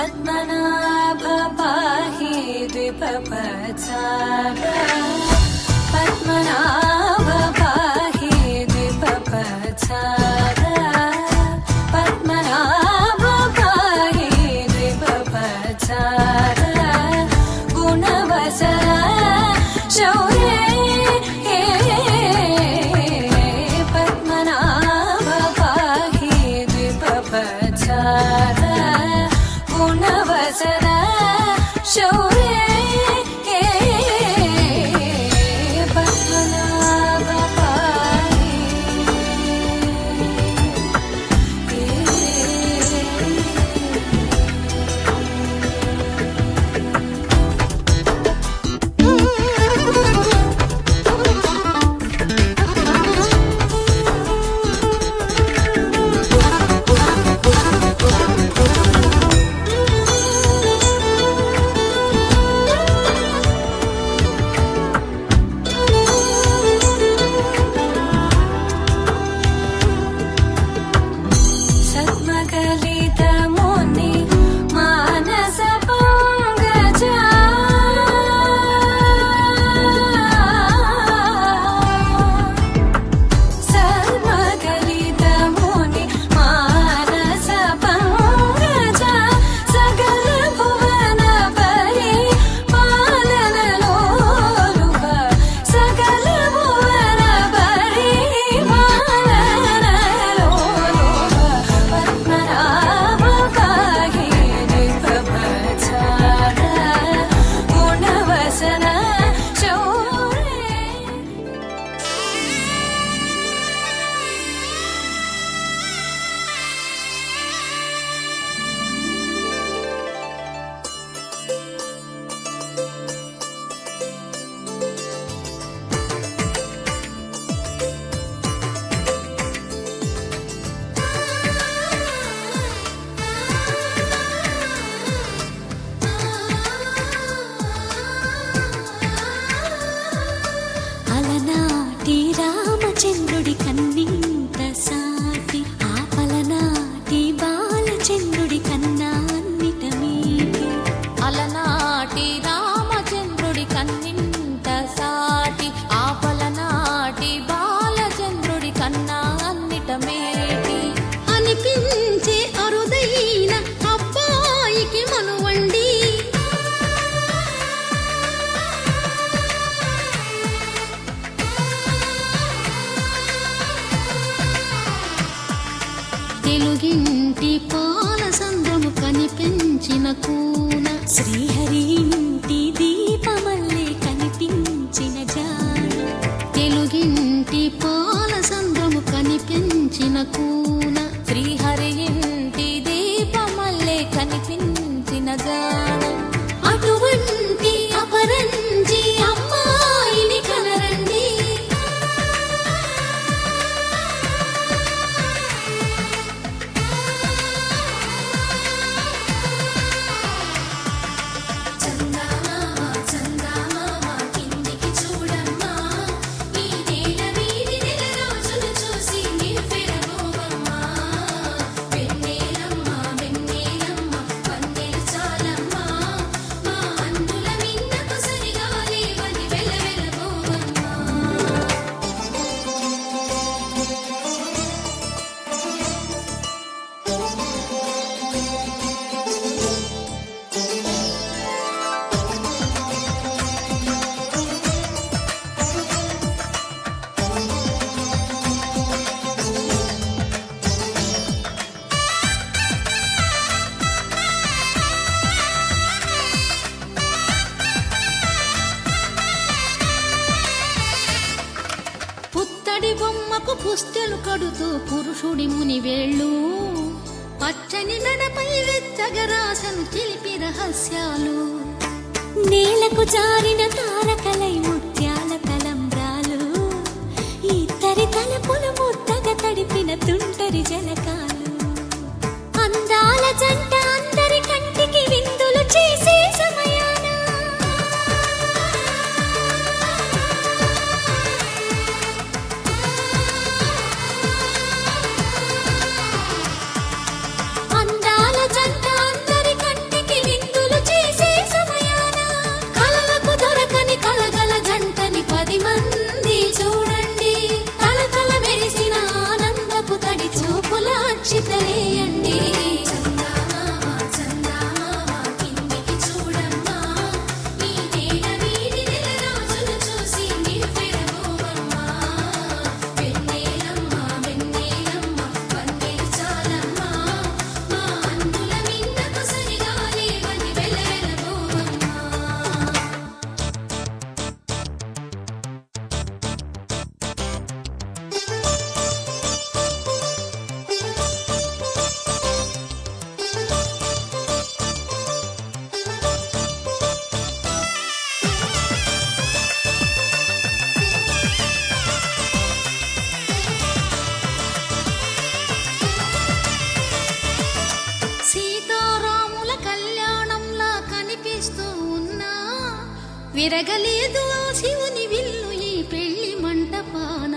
पद्मनाभ पाहि द्विपपचार पद्मनाभ पाहि द्विपपचार पद्मनाभ पाहि द्विपपचार गुणवसर शौर्ये पद्मनाभ पाहि द्विपपचार गुणवसर शौर्ये पद्मनाभ पाहि सद्मकलितमुनि मानस पंकजा सद्मकलितमुनि मानस पंकजा सकल भुवन परि पालन लोलुप सकल भुवन परि पालन लोलुप पद्मनाभ पाहि द्विपपचार गुणवसन शौर्ये అలనాటి రామచంద్రుడి కన్నింత సాటి ఆపలనాటి బాలచంద్రుడి కన్నా అన్నిట మీటి అలనాటి రామచంద్రుడి కన్నింత సాటి ఆపలనాటి బాలచంద్రుడి కన్నా అన్నిట మేటి అనిపించే అరుదైన అబ్బాయికి మనువండి తెలుగింటి పాల సంద్రము కనిపించిన కూన శ్రీహరి ఇంటి దీపమల్లే కనిపించిన జాడ తెలుగింటి పాల సంద్రము కనిపించిన కూన శ్రీహరి ఇంటి దీపమల్లే కనిపించిన జాడ అటువంటి అపరంజి అమ్మాయిని కనరండి చందమామ చందమామ కిందికి చూడమ్మా ఈ నేల వీధి నెల రోజులు చూసి నివ్వెరబోవమ్మా వెన్నెలమ్మ వెన్నెలమ్మ వన్నెలు చాలమ్మా మా అందుల మిన్నకు సరిగా లేవని వెలవెలబోవమ్మా పుత్తడి బొమ్మకు పుస్తెలు కడుతూ పురుషుడి ముని వేళ్ళు పచ్చని మెడపై వెచ్చగరాసను చిలిపి రహస్యాలు నేలకు జారిన తారకలై ముత్యాల తలంబ్రాలు ఇద్దరి తలపులు ముద్దగా తడిపిన తుంటరి జలకాలు అందాల జంట అందరి కంటికి విందులు చేసే సమయాన అందాల జంట అందరి కంటికి కనిపిస్తూ ఉన్నా విరగలేదు ఆ శివుని విల్లు ఈ పెళ్లి మంటపాన.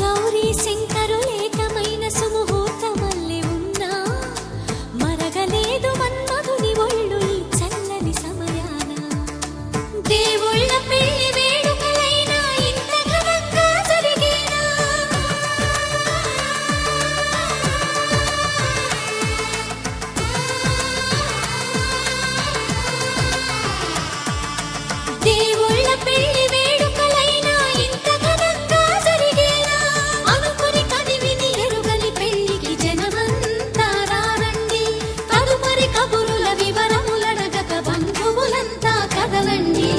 గౌరీ శంకరు ఏకమైన సుముహూర్తమల్లె ఉన్నా మరగలేదు మన్మధుని ఒళ్ళు ఈ చల్లని సమయాన. దేవుళ్ళ పెళ్లి వేడుకలైనా ఇంత ఘనంగా జరిగేనా? దేవుళ్ళ పెళ్లి వేడుకలైనా ఇంత ఘనంగా జరిగేనా? అనుకుని కనివిని ఎరుగని పెళ్లికి జనమంతా రారండి. తదుపరి కబురుల వివరములడగక బంధువులంతా కదలండి.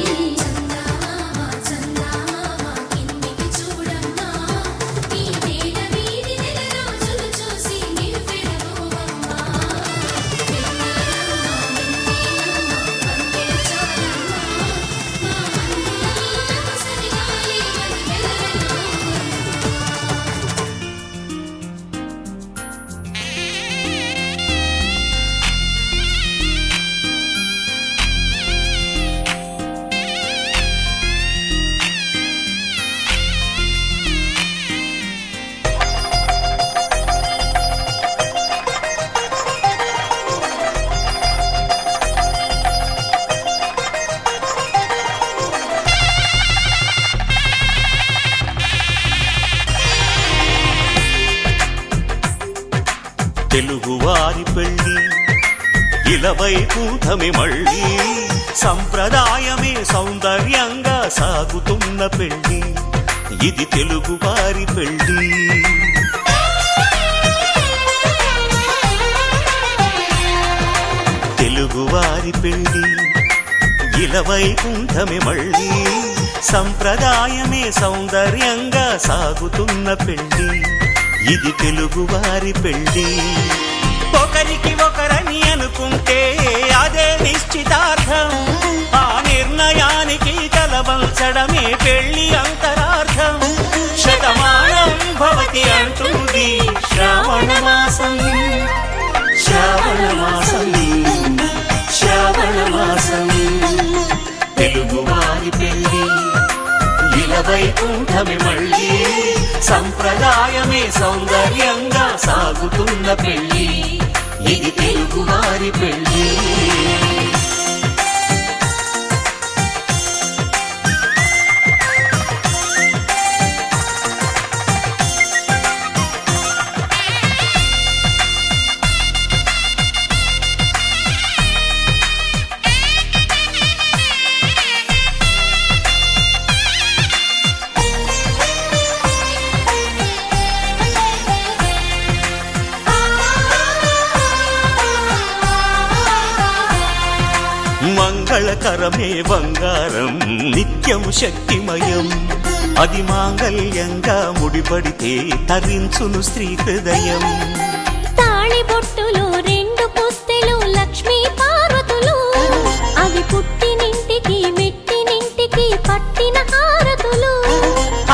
చందమామ చందమామ కిందికి చూడమ్మా, ఈ వేళ వీడి నెల రోజులు చూసి నిలువెరబోవమ్మా. తెలుగువారి పెళ్లి ఇలవైకుంఠమే మళ్ళీ, సంప్రదాయమే సౌందర్యంగా సాగుతున్న పెళ్లి, ఇది తెలుగువారి పెళ్లి. తెలుగువారి పెళ్లి ఇలవైకుంఠమే మళ్ళీ, సంప్రదాయమే సౌందర్యంగా సాగుతున్న పెళ్లి, ఇది తెలుగువారి పెళ్లి. ఒకరికి ఒకరని అనుకుంటే అదే నిశ్చితార్థం, ఆ నిర్ణయానికి తలవంచడమే పెళ్లి అంతరార్థం. శతమానం భవతి అంటుంది శ్రావణ మాసం, శ్రావణ మాసం, శ్రావణ మాసం. తెలుగువారి పెళ్లి ఇలవైకుంఠమే మళ్ళీ, సంప్రదాయమే సౌందర్యంగా సాగుతున్న పెళ్లి, ఇది తెలుగువారి పెళ్లి. మంగళకరమే బంగారం నిత్యం శక్తిమయం, అది మాంగళ్యంగా ముడిపడితే తరించును స్త్రీ హృదయం. తాళి బొట్టులో రెండు పుస్తెలు లక్ష్మీ పార్వతులు, అవి పుట్టినింటికి మెట్టినింటికి పట్టిన హారతులు.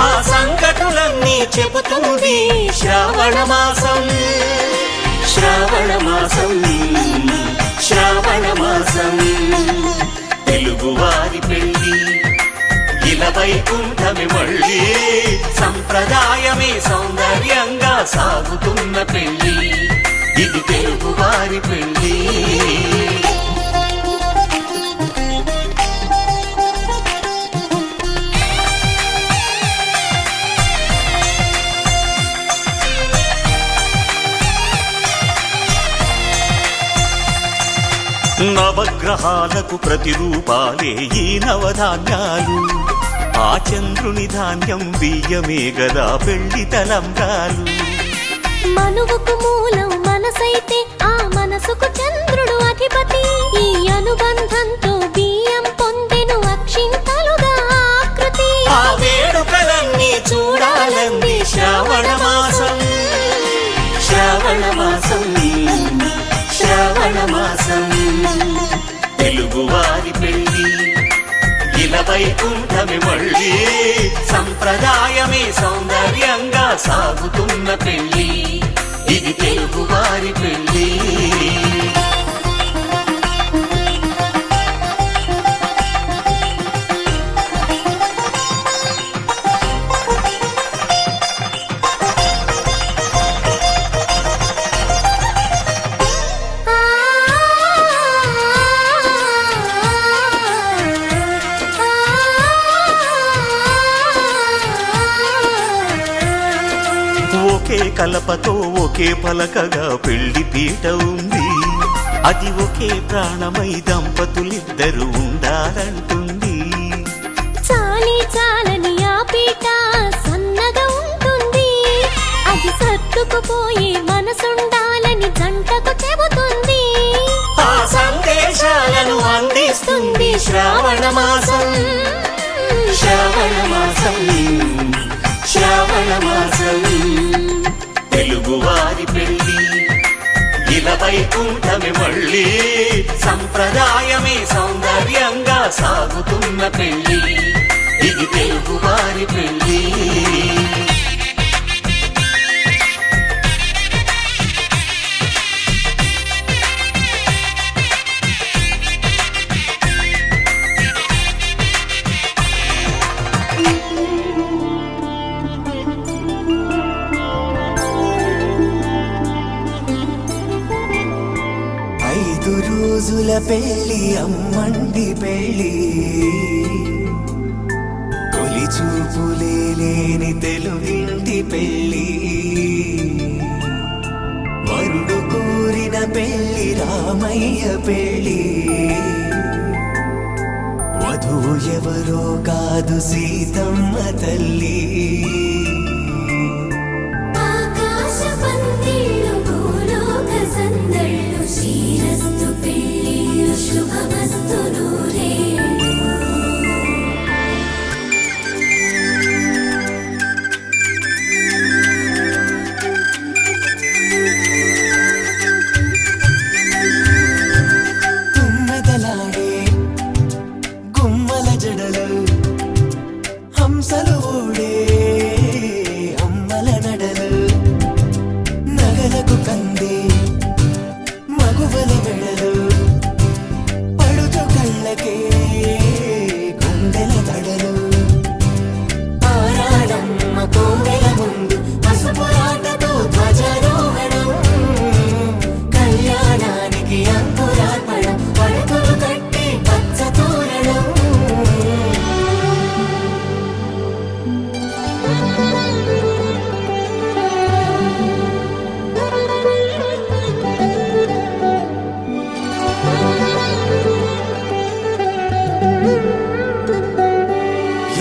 ఆ సంకటులన్నీ చెబుతుంది శ్రావణ మాసం, శ్రావణ మాసం, శ్రావణ మాసం. తెలుగువారి పెళ్లి ఇలవైకుంఠమే మళ్ళీ, సంప్రదాయమే సౌందర్యంగా సాగుతున్న పెళ్లి, ఇది తెలుగువారి పెళ్లి. నవగ్రహాలకు ప్రతిరూపాలే ఈ నవధాన్యాలు, ఆ చంద్రుని ధాన్యం బియ్యమే గదా పెళ్లి తలంబ్రాలు. మనువుకు మూలం మనసైతే ఆ మనసుకు చంద్రుడు అధిపతి, ఈ అనుబంధంతో బియ్యం పొందెను అక్షింతలుగా ఆకృతి. ఆ వేడుకలన్నీ చూడాలంది శ్రావణ మాసం, శ్రావణ మాసం, శ్రావణ మాసం. తెలుగువారి పెళ్లి ఇలవైకుంఠమే మళ్ళీ, సంప్రదాయమే సౌందర్యంగా సాగుతున్న పెళ్లి, ఇది తెలుగువారి పెళ్లి. కలపతో ఒకే పలకగా పెళ్లి పీట ఉంది. అది ఒకే ప్రాణమై దంపతులిద్దరు ఉండాలంటుంది. చాలి చాలని ఆ పీట సన్నగా ఉంటుంది. అది సర్దుకుపోయే మనసుండాలని జంటకు చెబుతుంది. ఆ సందేశాలను అందిస్తుంది శ్రావణ మాసం. శ్రావణ మాసం, శ్రావణ మాసం. తెలుగువారి పెళ్లి ఇలా వైకుంఠమే మళ్ళీ, సంప్రదాయమే సౌందర్యంగా సాగుతున్న పెళ్లి. ఇది తెలుగువారి పెళ్లి. రోజుల పెళ్లి అమ్మండి పెళ్లి, తొలి చూపులే లేని తెలుగింటి పెళ్లి. వరుడు కోరిన పెళ్లి రామయ్య పెళ్లి, వధువు ఎవరో కాదు సీతమ్మ తల్లి. హంసలు ఊడే అమ్మల నడలు, నగలకు కంది మగువల మెడలు, పడుచు కళ్ళకే గుండెల తడలు. ఆరాడమ్మ కోవెల ముందు పసుపురాటతో ధ్వజారోహణం, కళ్యాణానికి అంకురార్పణం, పడకలు కట్టి పచ్చ తోరణం.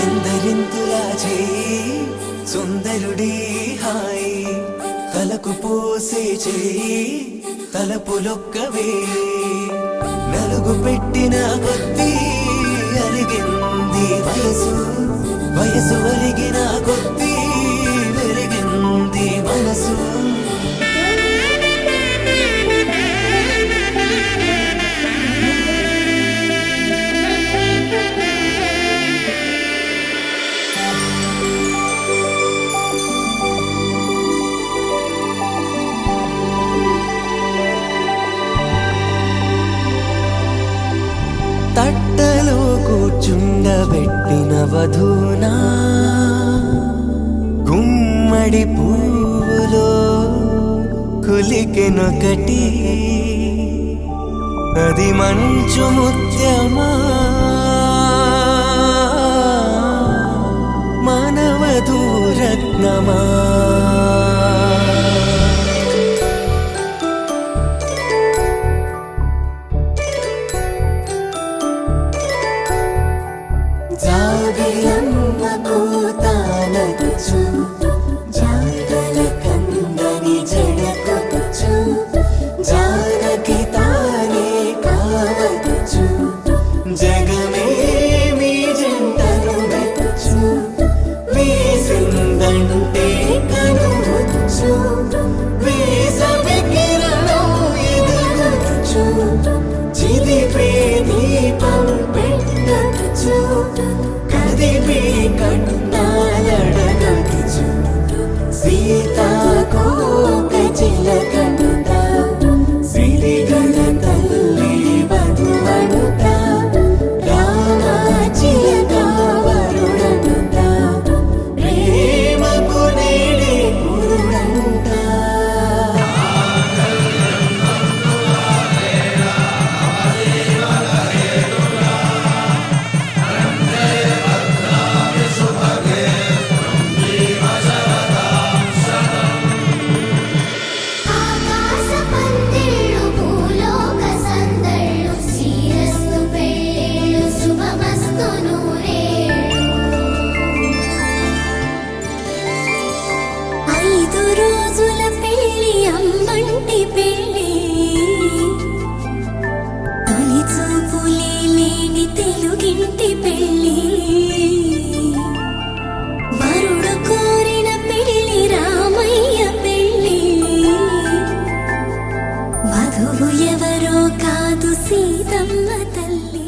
ఎందరింతులా చేయి సుందరుడి హాయి, తలకు పోసే చేయి తలపులొక్కవే. నలుగు పెట్టిన కొద్దీ అరిగింది వయసు, వయసు అరిగిన కొద్దీ వెలిగింది మనసు. తట్టలో కూర్చుండబెట్టిన వధూనా, గుమ్మడి పువ్వులో కులికెనొకటి, అది మంచు ముత్యమా మానవధూరత్నమా. జాబిలమ్మ కూతానగుచు, జాడల కందని జడకొచ్చు, జానకి తానే కావదుచు, జగమే మీ జంటను వెతుచు, వేసిందంటే తెలుగింటి పెళ్ళి వరుడు కోరిన పెళ్ళి రామయ్య పెళ్ళి వధువు ఎవరో కాదు సీతమ్మ తల్లి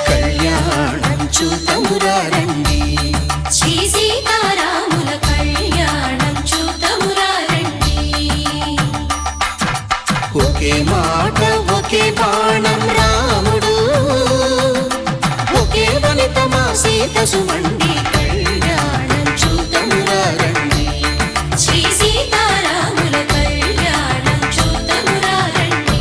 కళ్యాణం చూతమురా రండి శ్రీ సీతారాముల కళ్యాణం చూతమురా రండి. ఒకే మాట ఒకే బాణం రాముడు ఒకే వనిత మా సీత సుమండి కళ్యాణం చూతమురా రండి శ్రీ సీతారాముల కళ్యాణం చూతమురా రండి.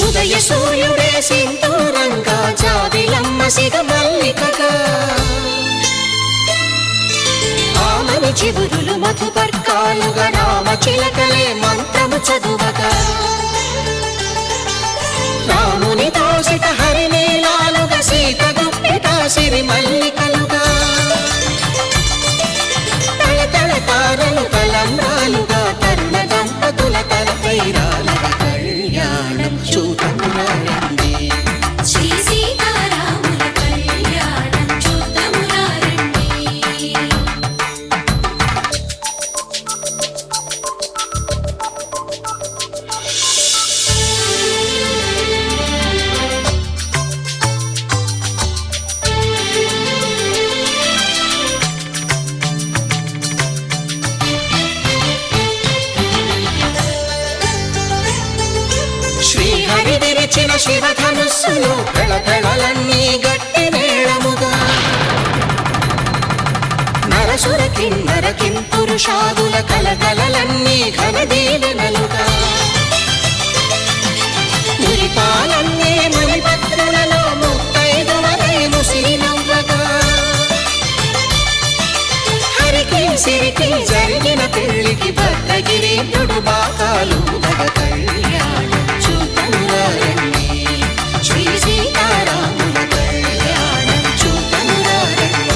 ఉదయ సూర్యుడే సింధూరంగా జాబిలమ్మ సిగ మల్లికగా ఆమని చివురులు మధుపర్కాలుగా రామ చిలకలే మంత్రము చదువగా రాముని దోసిట హరినీలాలుగా సీత గుప్పిట సిరి మల్లికలుగా తల తల తారలు తలంబ్రాలుగా తరుణ దంపతుల తలపైరాలుగా కళ్యాణం చూతమురా రండి శ్రీ సీతారాముల కళ్యాణం చూతమురా రండి. శ్రీహరి విరిచిన శివధనుస్సులు కళకళలన్నీ గట్టి మేళముగా నరసుర కిన్నర కింపురుషాదుల కలకలలన్నీ ఘన దీవెనలుగా మురిపాలన్నీ మణిపత్రులలో ముత్తైదువలై ముసిరి నవ్వగా హరికి సిరికి జరిగిన పెళ్లికి భద్రగిరీంద్రుడు బాకాలు కళ్యాణం చూతమురా రండి శ్రీ సీతారాముల కళ్యాణం చూతమురా రండి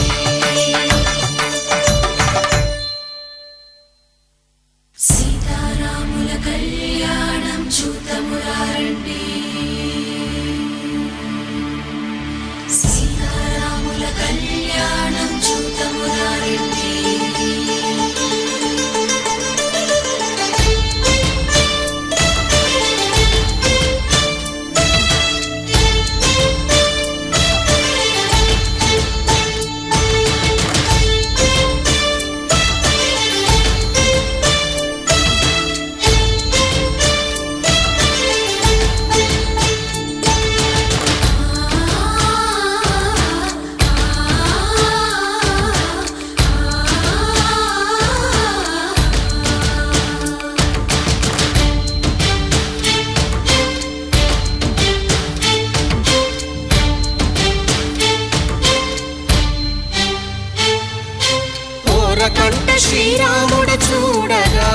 సీతారాముల కళ్యాణం చూతమురా రండి. సీతారాముల కళ్యాణం చూతమురా రండి. కంట శ్రీరాముడు చూడగా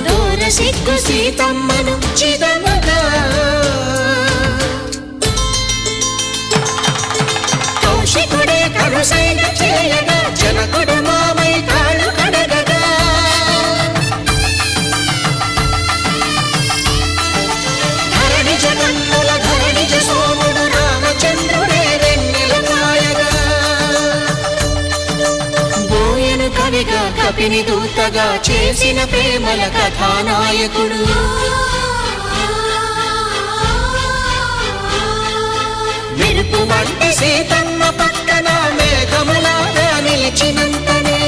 దూర సిగ్గు సీతమ్మను చిదమగా కౌశికుడే కరుసైన చేయగా జనకుడు మామై కాళ్ళు కడగగా ధరణి జగన్నుల ధరణిజ సోముడు రామచంద్రుడే కవిగా కపిని దూతగా చేసిన ప్రేమల కథానాయకుడు మెరుపు వంటి సీతమ్మ పక్కన మేఘములాగా నిలిచినంతనే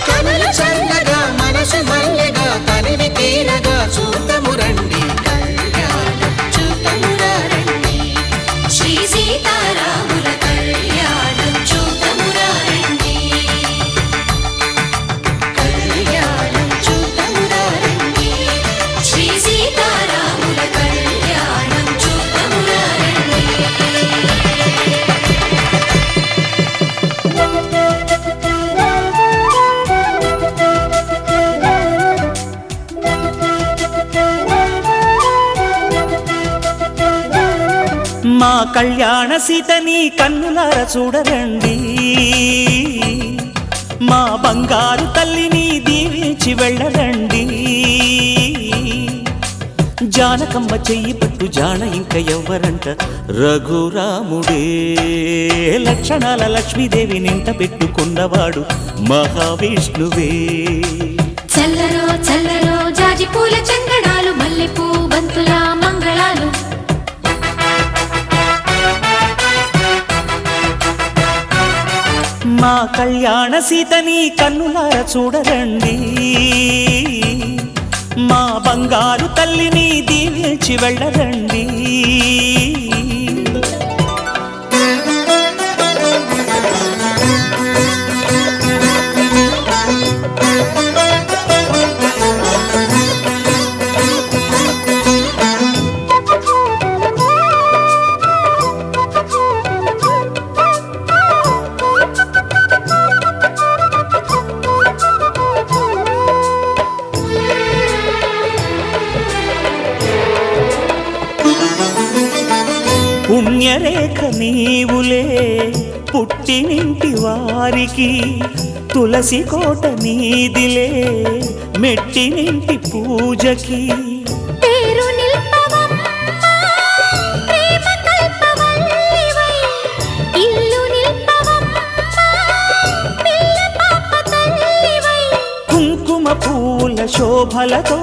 కనులు చల్లగా మనసు మల్లెగా తనివి తీరగా చూతము రండి కళ్యాణం మా కళ్యాణ సీతని కన్నులార చూడరండి, మా బంగారు తల్లిని దీవించి వెళ్ళరండి. జానకమ్మ చెయ్యి పట్టు జాన ఇంక ఎవ్వరంట, రఘురాముడే లక్షణాల లక్ష్మీదేవి నింట పెట్టుకున్నవాడు మహావిష్ణువే. చల్లరో చల్లరో జాజి పూల చంగడాలు, మల్లెపూ బంతుల మంగళాలు. మా కళ్యాణ సీతని కన్నులార చూడరండి, మా బంగారు తల్లిని దీవించి వెళ్ళరండి. పుణ్యరేఖ నీవులే పుట్టినింటి వారికి, తులసి కోట నీదిలే మెట్టినింటి పూజకి. పేరు నిల్పవమ్మ ప్రేమ కల్పవల్లివై, ఇల్లు నిల్పవమ్మ పిల్ల పాప తల్లివై. కుంకుమ పూల శోభలతో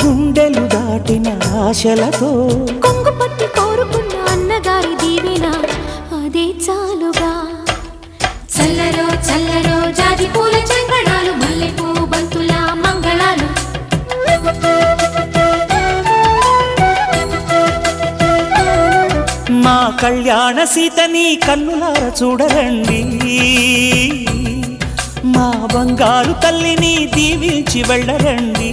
గుండెలు దాటిన ఆశలతో, కొంగు పట్టి కోరుకున్న అన్నగారి దీవెన అదే చాలుగా. చల్లరో చల్లరో జాజి పూల చంగడాలు, మల్లెపూ బంతుల మంగళాలు. మా కళ్యాణ సీతని కన్నులార చూడరండి, మా బంగారు తల్లిని దీవించి వెళ్ళరండి.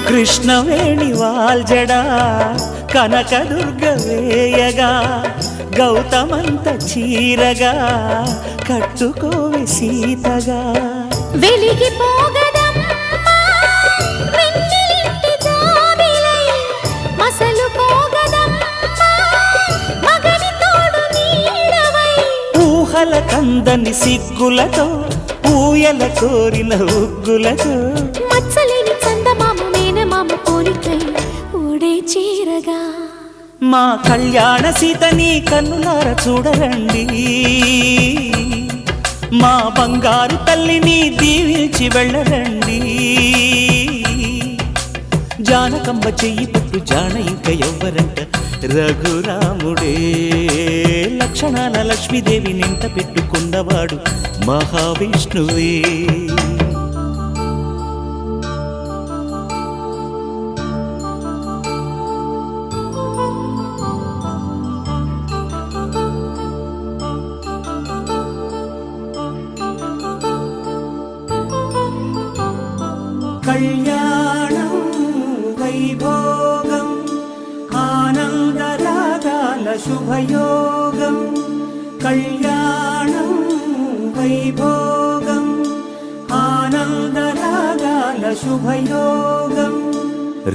కృష్ణవేణి వాల్జడా కనకదుర్గ వేయగా, గౌతమంత చీరగా కట్టుకోవి సీతగా. వెలిగిపోగదమ్మా వెన్నెలింటి జాబిలై, మసలుకోగదమ్మా మగని తోడు నీడవై. ఊహల కందని సిగ్గులతో ఊయల కోరిన ఉగ్గులతో, మచ్చలేని చందమామ మేనమామ పోలికై ఓడే చీరగా. మా కళ్యాణ సీతని కన్నులార చూడరండి, మా బంగారు తల్లిని దీవించి వెళ్ళరండి. జానకమ్మ చెయ్యి పట్టు జాన ఇంక ఎవ్వరంట, రఘురాముడే లక్షణాల లక్ష్మీదేవి నింట పెట్టుకున్నవాడు మహావిష్ణువే. కళ్యాణం వైభోగం ఆనందరాగాల శుభయోగం, కళ్యాణం వైభోగం ఆనందరాగాల శుభయోగం.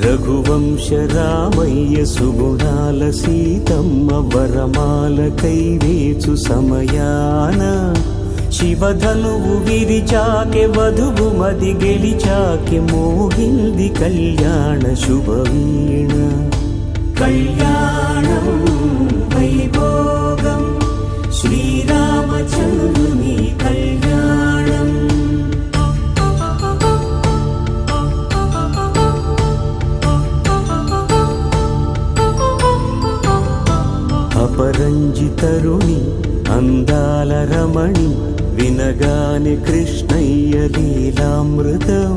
రఘువంశ రామయ్య సుగుణాల సీతమ్మ వరమాల కైవేచు సమయాన, శివధనువు విరిచాకె వధువు మది గెలిచాకె మోగింది కళ్యాణ శుభవీణ. కళ్యాణం వైభోగం శ్రీరామచంద్రుని కళ్యాణం. అపరంజి తరుణి అందాల రమణి, వినగానే కృష్ణయ్య లీలామృతం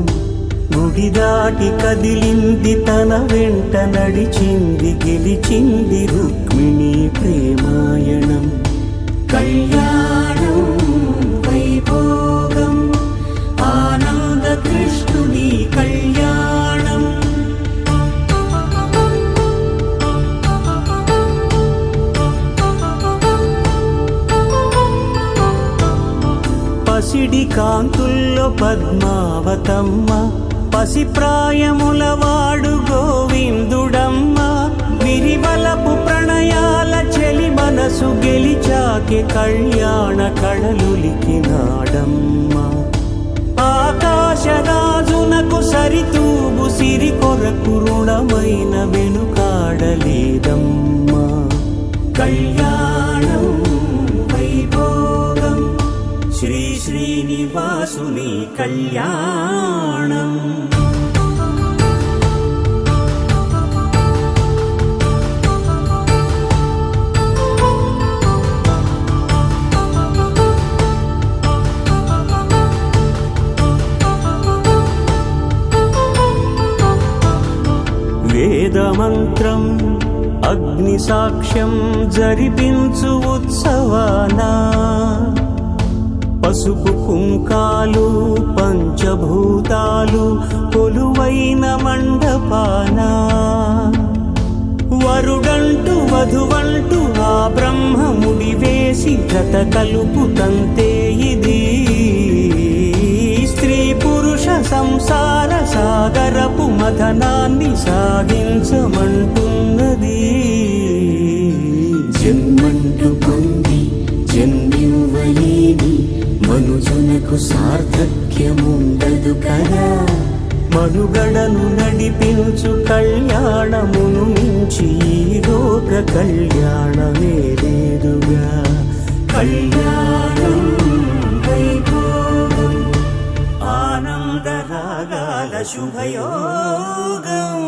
గుడి దాటి కదిలింది తన వెంట నడిచింది గెలిచింది రుక్మిణి ప్రేమాయణం. కళ్యాణం వైభోగం ఆనంద కృష్ణుని కళ్యాణం. పసిడి కాంతుల్లో పద్మావతమ్మ, పసిప్రాయముల వాడు గోవిందుడమ్మ. విరివలపు ప్రణయాల చెలి మనసు గెలిచాకే కళ్యాణ కళలులికినాడమ్మ. ఆకాశరాజునకు సరితూగు సిరి కొరకు రుణమైన వెనుకాడలేదమ్మా. కళ్యాణం వైభోగం శ్రీ శ్రీనివాసుని కళ్యాణం. వేదమంత్రం అగ్ని సాక్ష్యం జరిపించు ఉత్సవానా, పసుపు కుంకాలు పంచభూతాలు కొలువైన మండపానా. వరుడంటూ వధువంటూ ఆ బ్రహ్మముడి వేసి జత కలుపు తంతే ఇది. స్త్రీ పురుష సంసార సాగరపు మథనాన్ని సాగించమంటున్నది. జన్మంటూ పొంది జన్మివ్వలేని మనుజునకు సార్థక్యముండదు కదా. మనుగడను నడిపించు కళ్యాణమును మించి ఈ లోక కళ్యాణమే లేదుగా. కళ్యాణం వైభోగం ఆనంద రాగాల శుభయోగం.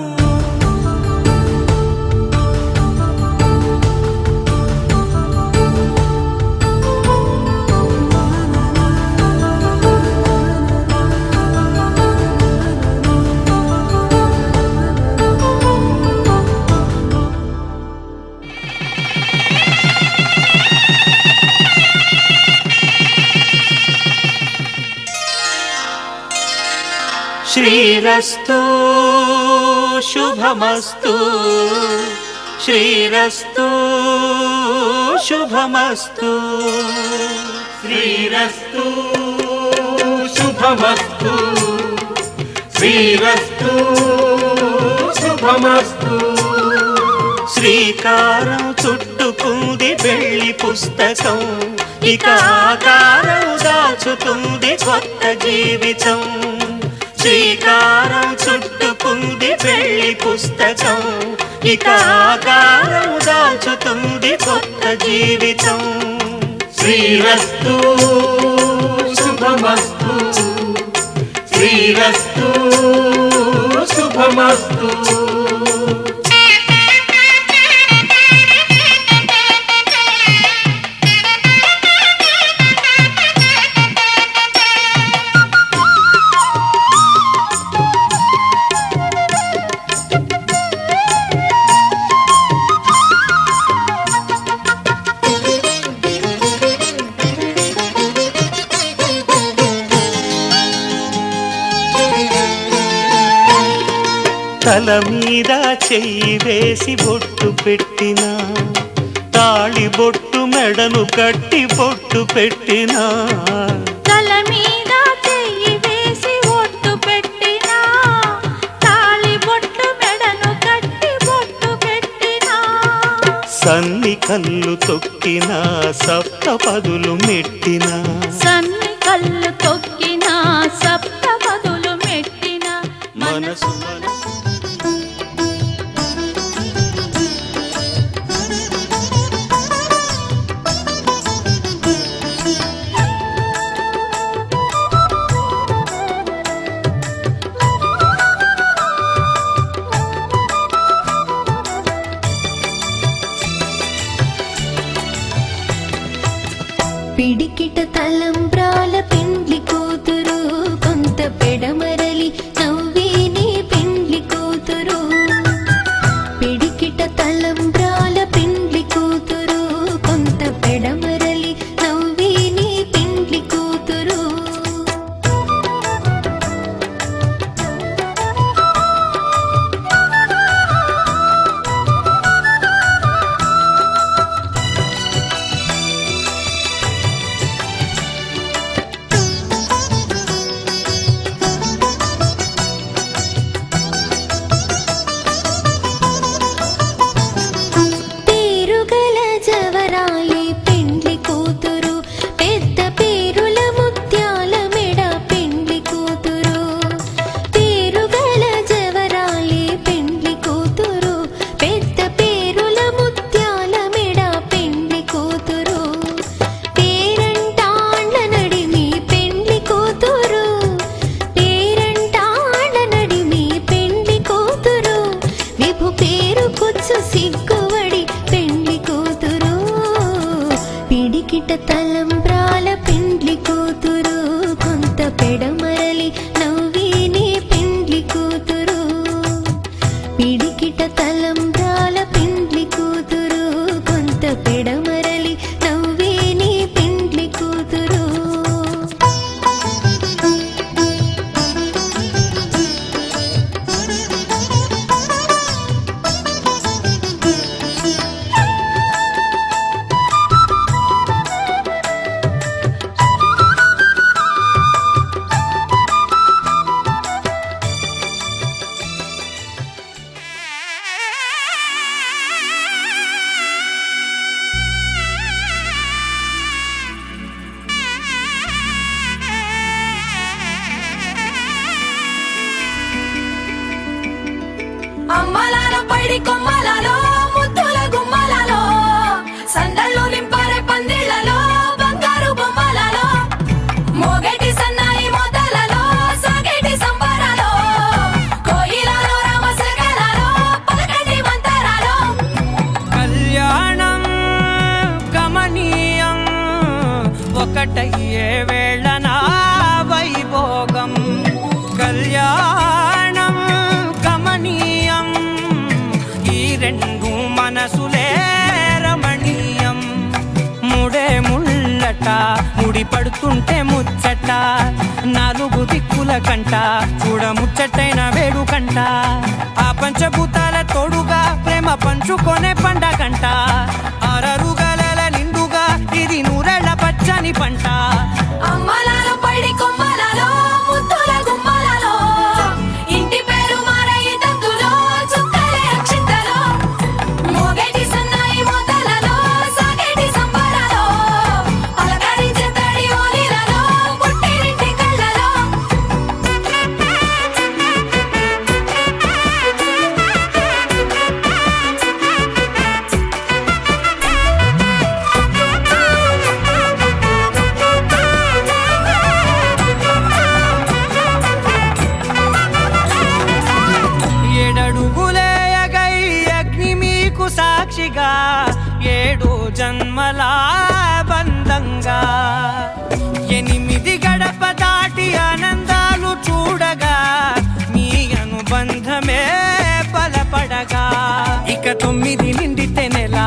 శ్రీరస్తు శుభమస్తు శ్రీరస్తు శుభమస్తు శ్రీరస్తు శుభమస్తు శ్రీరస్తు శుభమస్తు. శ్రీకారం చుట్టుకుంది పెళ్లి పుస్తకం, ఇక ఆకారం దాచుతుంది కొత్త జీవితం. శ్రీకారం చుట్టుకుంది పెళ్లి పుస్తకం, ఇక ఆకారం దాచుతుంది కొత్త జీవితం. శ్రీరస్తు శుభమస్తు శ్రీరస్తు శుభమస్తు. తల మీద చెయ్యి వేసి బొట్టు పెట్టినా, తాళి బొట్టు మెడను కట్టి బొట్టు పెట్టినా. తల మీద చెయ్యి వేసి ఒట్టు పెట్టినా, తాళి బొట్టు మెడను కట్టి బొట్టు పెట్టినా. సన్ని కళ్ళు తొక్కినా సప్త పదులు మెట్టినా, సన్ని కళ్ళు తొక్కినా సప్త పదులు మెట్టినా. మనసు పిడికిట తలంబ్రాల పెండ్లి కూతురు కొంత పెడమరలి నవ్వి ఆడుతుంటే ముచ్చట నాలుగు దిక్కుల కంట చూడ ముచ్చటైన వేడుకంట ఆ పంచభూతాల తోడుగా ప్రేమ పంచుకొనే పండగంట ఆరరుగల నిండుగా ఇది నూరెళ్ళ పచ్చని పంట అమ్మలాలో పడి కొమ్మలలో ముద్దుల గుమ్మలలో ఇంటి పేరు మారయి తందులో చుక్కలే అక్షింతలో మోగేటి సన్నాయి మోతలలో సాగేటి సంబరాలో పలకరించే తడి ఓలిలలో పుట్టినింటి కళ్ళలో ఏడడుగులేయగై అగ్ని మీకు సాక్షిగా 7 జన్మల బంధంగా 8 గడప దాటి ఆనందాలు చూడగా మీ అనుబంధమే బలపడగా ఇక 9 నిండితే నెల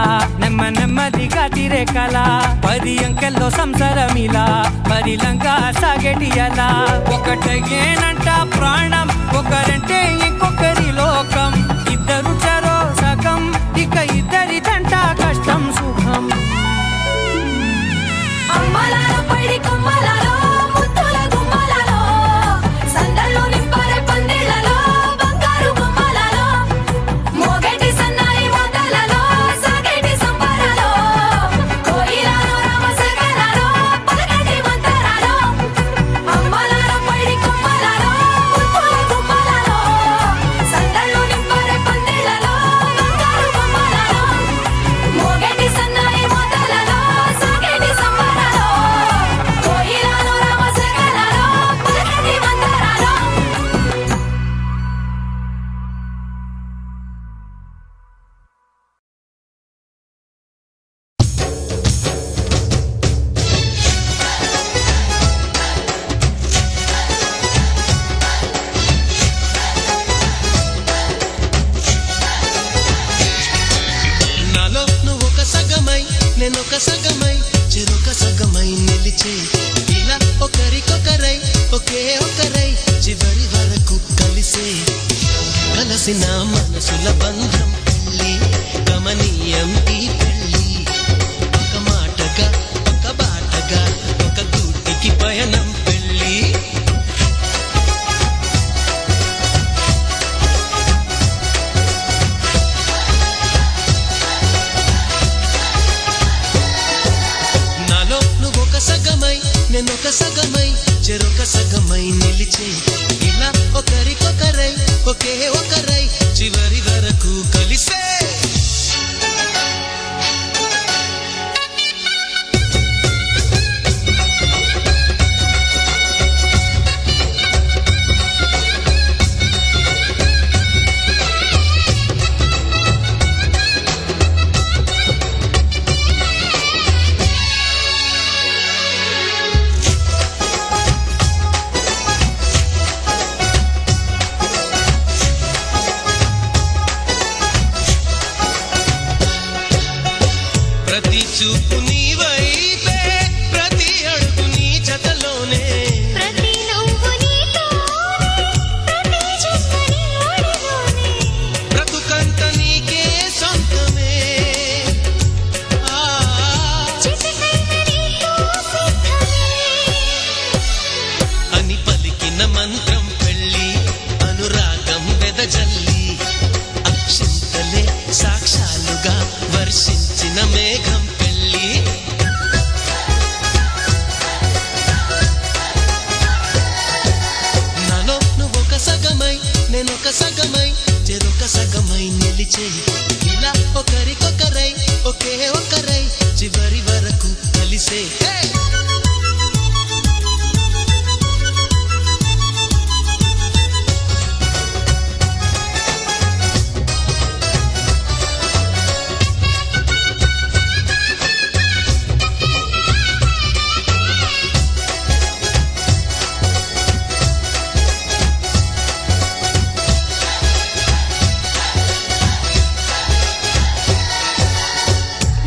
నెమ్మదిగా తిరే కల 10 అంకెల్లో సంసారమిలా పరిలంగా సాగేటి అలా ఒకటేనంట ప్రాణం ఒకరంటే ఇంకొకరి లోకం ఇద్దరు చరో సగం ఇక ఇద్దరిదంట కష్టం సుఖం అమ్మలాలో పడి కొమ్మలలో ముద్దుల గుమ్మలలో సందల్లో నింపరే పందిళ్ళలో బంగారు గుమ్మలలో మోగేటి సన్నాయి మోతలలో సాగేటి సంబరాలో కోయిలలో రామసగలలో పలకటి మంతరాలో అమ్మలాలో పడి కొమ్మలలో ముద్దుల గుమ్మలలో సందల్లో నింపరే పందిళ్ళలో బంగారు గుమ్మలలో మోగేటి సన్నాయి మోతలలో సాగేటి సంబరాలో కోయిలలో రామసగలలో పలకటి మంతరాలో నాలో నువ్వు ఒక సగమై నేనొక సగమై చెరొక సగమై నిలిచే ఇలా ఒకరికొకరై ఒకే ఒకరై చివరి వరకు కలిసే కలసిన మనసుల బంధం పెళ్ళి గమనీయం ఈ పెళ్ళి ఒక మాటగా ఒక బాటగా ఒక గూటికి పయనం పెళ్ళి నాలో నువ్వు ఒక సగమై నేనొక సగమై చెరొక సగమై నిలిచే ఇలా ఒకరికొకరై ఒకే ఒకరై చివరి వరకు కలిసే ప్రతి చూపు నీ వైపే ప్రతి అడుగు నీ జతలోనే ప్రతి నవ్వు నీతోనే ప్రతి జన్మ నీ ఒడిలోనే బ్రతుకంత నీకే సొంతమే చిటికైన నీతో సిద్ధమే అని పలికిన మంత్రం పెళ్ళి అనురాగం వెదజల్లి అక్షింతలే సాక్షాలుగా వర్షించిన మేఘం పెళ్ళి నాలో నువ్వొక సగమై నేనొక సగమై చెరొక సగమై నిలిచే ఇలా ఒకరికొకరై ఒకే ఒకరై చివరి వరకు కలిసే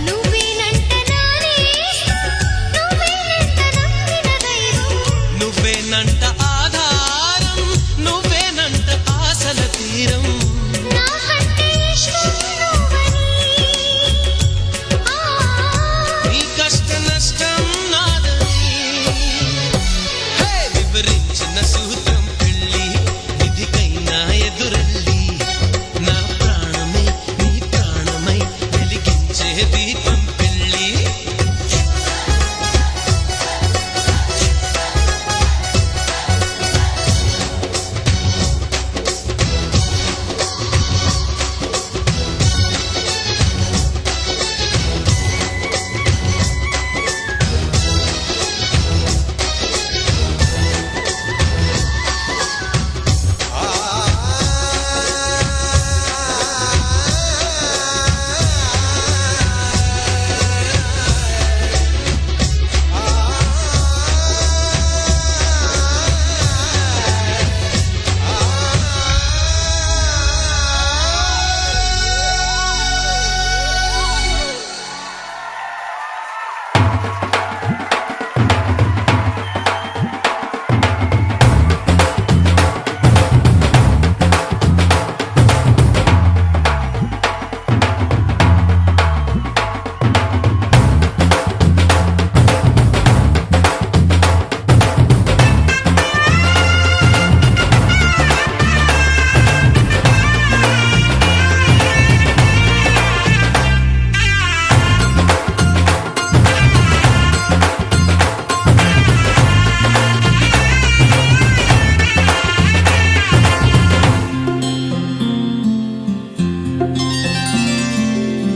నువ్వేనంట నానే నేనంట ఆధారం నువ్వేనంట ఆశల తీరం నాకంటే ఇష్టం నువ్వని నీ కష్ట నష్టం నాదని వివరించిన సూత్రం పెళ్ళి విధికైనా ఎదురెళ్ళి నా ప్రాణమే నీ ప్రాణమై వెలిగించే దీపం పెళ్ళి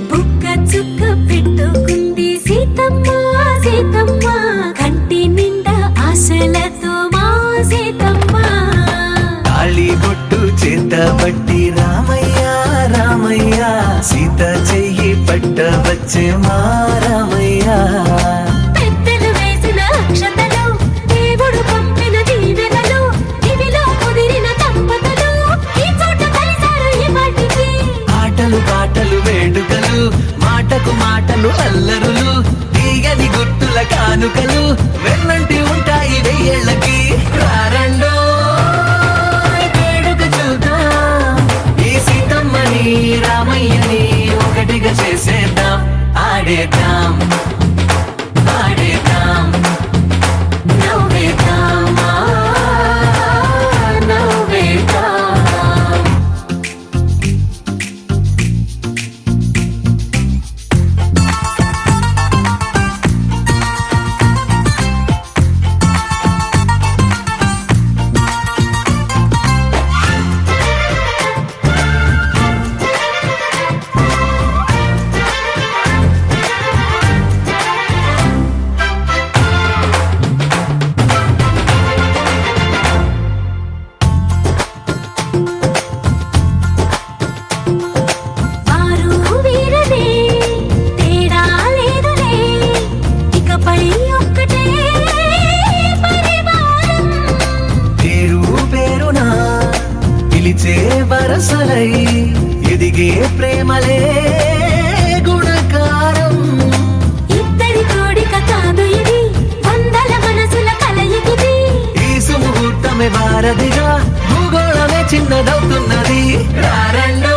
బుక్క చుక్క పెట్టుకుంది సీతమ్మ సీతమ్మ కంటి నిండా ఆశలతో మా సీతమ్మ తాళి బొట్టు చేత పట్టి రామయ్య రామయ్య సీత చెయ్యి పట్ట వచ్చే మా రామయ్య పెద్దలు వేసిన అక్షతలు దేవుడు పంపిన దీవెనలు ఇవిలో కుదిరిన దంపతులు ఈ చోట కలిసారు ఈ వాటికి ఆటలు పాటలు వేడుకలు మాటకు మాటలు అల్లరులు తీయని గుర్తుల కానుకలు వెన్నంటి ఉంటాయి వెయ్యేళ్ళకి రారండో వేడుక చూద్దాం ఈ సీతమ్మని రామయ్యని ఒకటిగా చేసేద్దాం ఆడేద్దాం పాడేద్దాం నవ్వేద్దాం నవ్వేద్దాం వారు వీరనే తేడా లేదులే ఇకపై ఒక్కటే పరివారం పేరు పేరునా పిలిచే వరసలై ఎదిగే ప్రేమలే గుణకారం ఇద్దరి కోడిక కాదు ఇది వందల మనసుల కలయికిది ఈ సుముహూర్తమే వారధిగా భూగోళమే చిన్నదవుతున్నది రారండో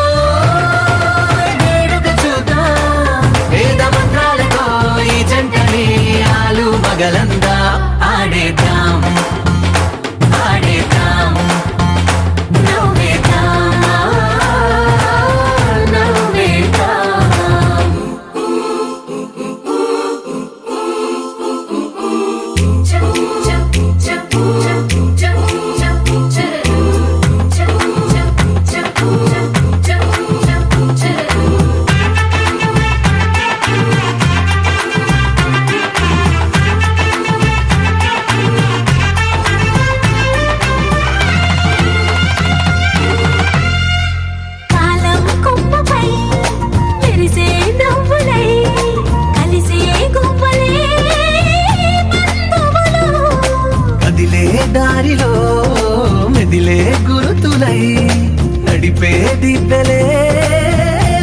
వేడుక చూద్దాం వేద మంత్రాలతో ఈ జంటని ఆలు మగలందా ఆడేద్దాం ఆడేద్దాం నవ్వేద్దాం నవ్వేద్దాం కాలం కొమ్మపై మెరిసే నవ్వులై కలిసే గువ్వలే బంధువులు కదిలే దారిలో మెదిలే గురుతులై నడిపే దిబ్బెలే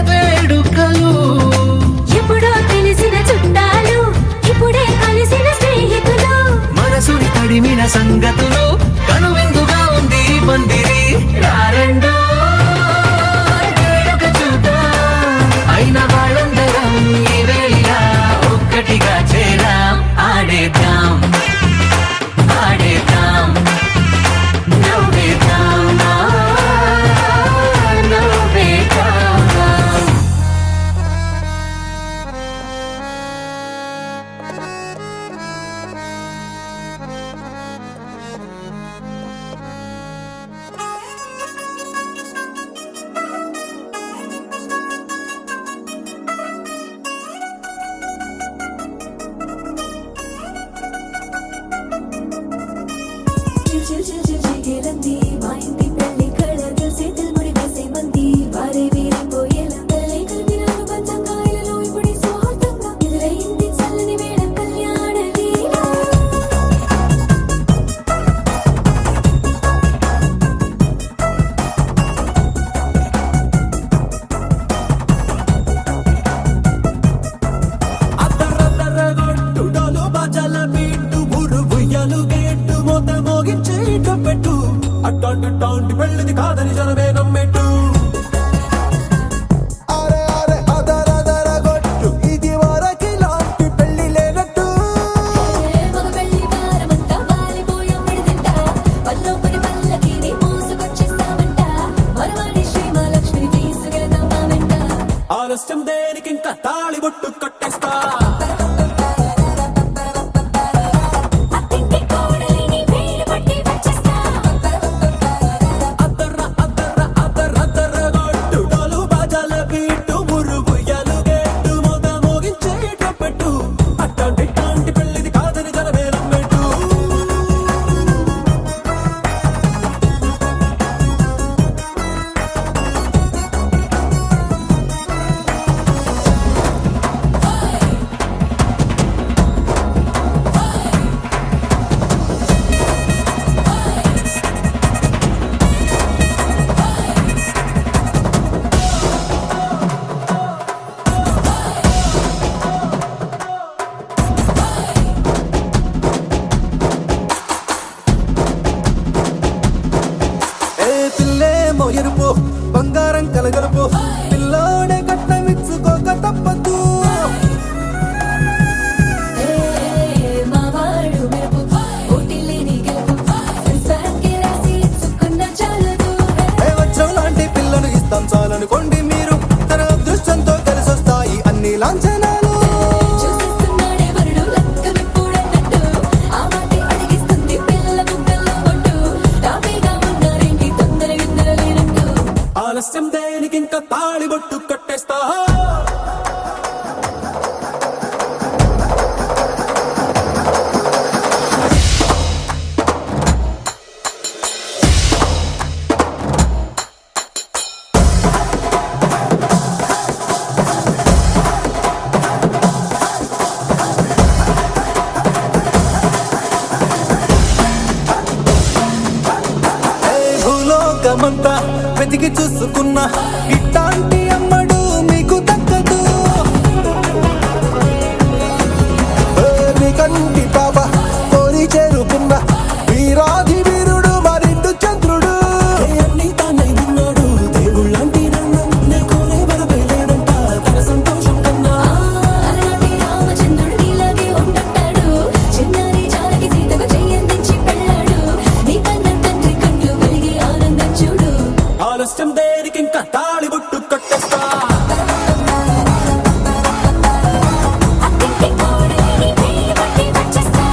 వేడుకలు ఎప్పుడో తెలిసిన చుట్టాలు ఇప్పుడే కలిసిన స్నేహితులు మనసుని తడిమిన సంగతులు కనువిందుగా ఉంది ఈ పందిరి రారండో వేడుక చూద్దాం అయిన వాళ్ళందరం ఈ వేళ ఒక్కటిగా చేరాం ఆడేద్దాం ఆడేద్దాం నవ్వేద్దాం నవ్వేద్దాం చిగిరంది మా ఇంటి పెళ్లి కళగా చేతులు ముడి వేసే మంది వారే వీరిపోయేలా తల్లి కలిపిన పంచంగాయలలో ఇప్పుడు సౌహృదంగా ఎదురైంది చల్లని వేళ కళ్యాణ లీల అద్దరద్దరగొట్టుడలు బజల బీటు బురుబుయ్యలు గేట్టు మొత మోగించే పెట్టు అట్టాంటి టాంటి పెళ్ళిది కాదని జనమే నమ్మెట్టు అరే అరే అదరదరగొట్టు ఇది వరకి లాంటి పెళ్లి లేనట్టు మగ పెళ్లి వారమంతా వాలిపోయాం విడిదింట పల్లో పడి పల్లకిని మోసుకొచ్చేస్తామంట మరవాడి శ్రీ మహాలక్ష్మిని తీసుకెళ్దాం మా వెంట ఆలస్యం దేనికి ఇంకా తాళి బొట్టు కట్టేస్తా అత్తింటి కోడలిని వేలు పట్టి వచ్చేస్తా అద్దరద్దరగొట్టుడలు బజల బీటు బురుబుయ్యలు గేట్టు మొత మోగించే పెట్టు అట్టాంటి టాంటి పెళ్ళిది కాదని జనమే నమ్మెట్టు ఏ పిల్లేమో ఎరుపు బంగారం కలగలుపు పిల్లోడే కట్టమిచ్చుకోక తప్పదు మా వాడు మెరుపు ఓటిల్లేని గెలుపు సంసారంకే రాసి ఇచ్చుకున్న చాలదు ఏ వజ్రం లాంటి పిల్లను ఇస్తాం చాలనుకోండి మీరు తన అదృష్టంతో కలిసొస్తాయి అన్ని లాంఛనాలు చూసేస్తున్నాడే వరుడు లక్కమిప్పుడన్నట్టు ఆ మాటే అడిగిస్తుంది పిల్ల బుగ్గల్లో పొట్టు తాపీగా ఉన్నారేంటి తొందర గిందర లేనట్టు ఆలస్యం దేనికి ఇంకా తాళి బొట్టు కట్టేస్తా ఏ భూలోకమంతా వెతికి చూసుకున్నా ఇట్లాంటి అమ్మడు మీకు దక్కదు ఏ కంటి పాప కోరి చేరుకున్న వీరాధి వీరుడు మరిండు చంద్రుడు అన్ని తానై ఉన్నాడు దేవుళ్ళంటి నన్ను నేకోనే వరవేలేడంట తన సంతోషం కన్నా అలనాటి రామచంద్రుడు నీలాగే ఉండంటాడు చిన్నారి జానకి సీతకు చెయ్యందించి పెళ్ళాడు నీ కన్న తండ్రి కంట్లు వెలిగి ఆనందం చూడు ఆలస్యం దేనికి ఇంకా తాళి బొట్టు కట్టేస్తా అత్తింటి కోడలిని వేలు పట్టి వచ్చేస్తా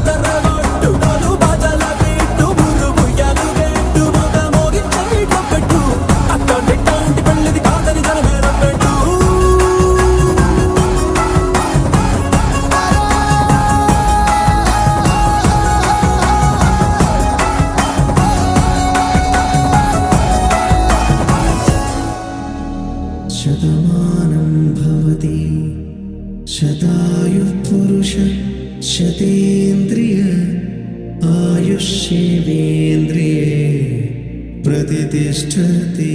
అద్దరద్దరగొట్టుడలు బజల బీటు బురుబుయ్యలు గేట్టు మొత మోగించే పెట్టు అట్టాంటి టాంటి పెళ్ళిది కాదని జనమే నమ్మెట్టు శతమానం భవతి శతాయుః పురుష శతేంద్రియ ఆయుష్యేవేంద్రియే ప్రతిష్టతి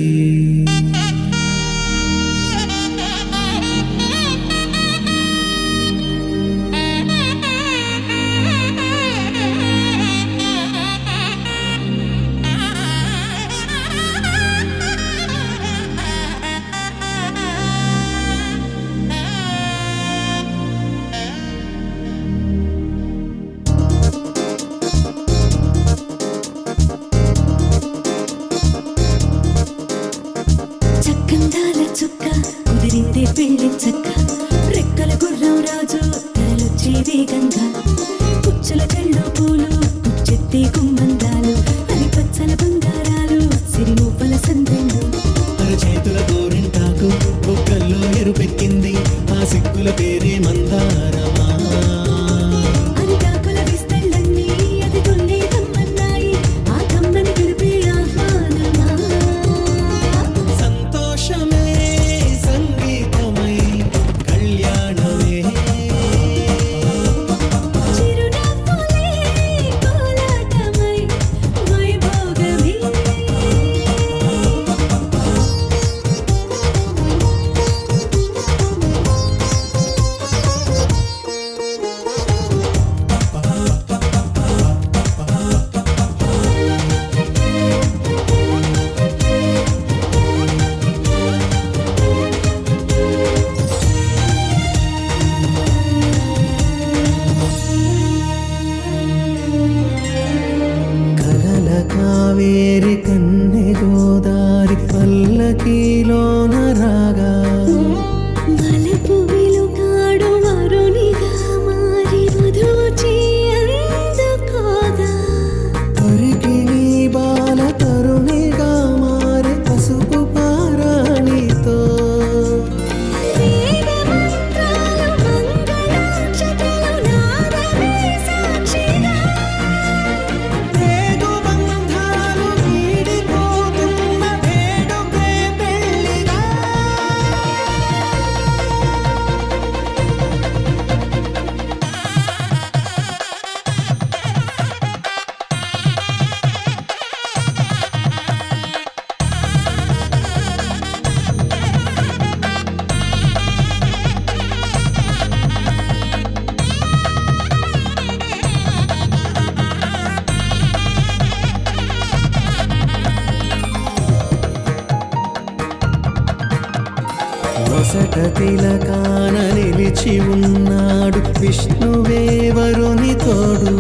కరతిలకాన నిలిచి ఉన్నాడు విష్ణువే వరుని తోడు.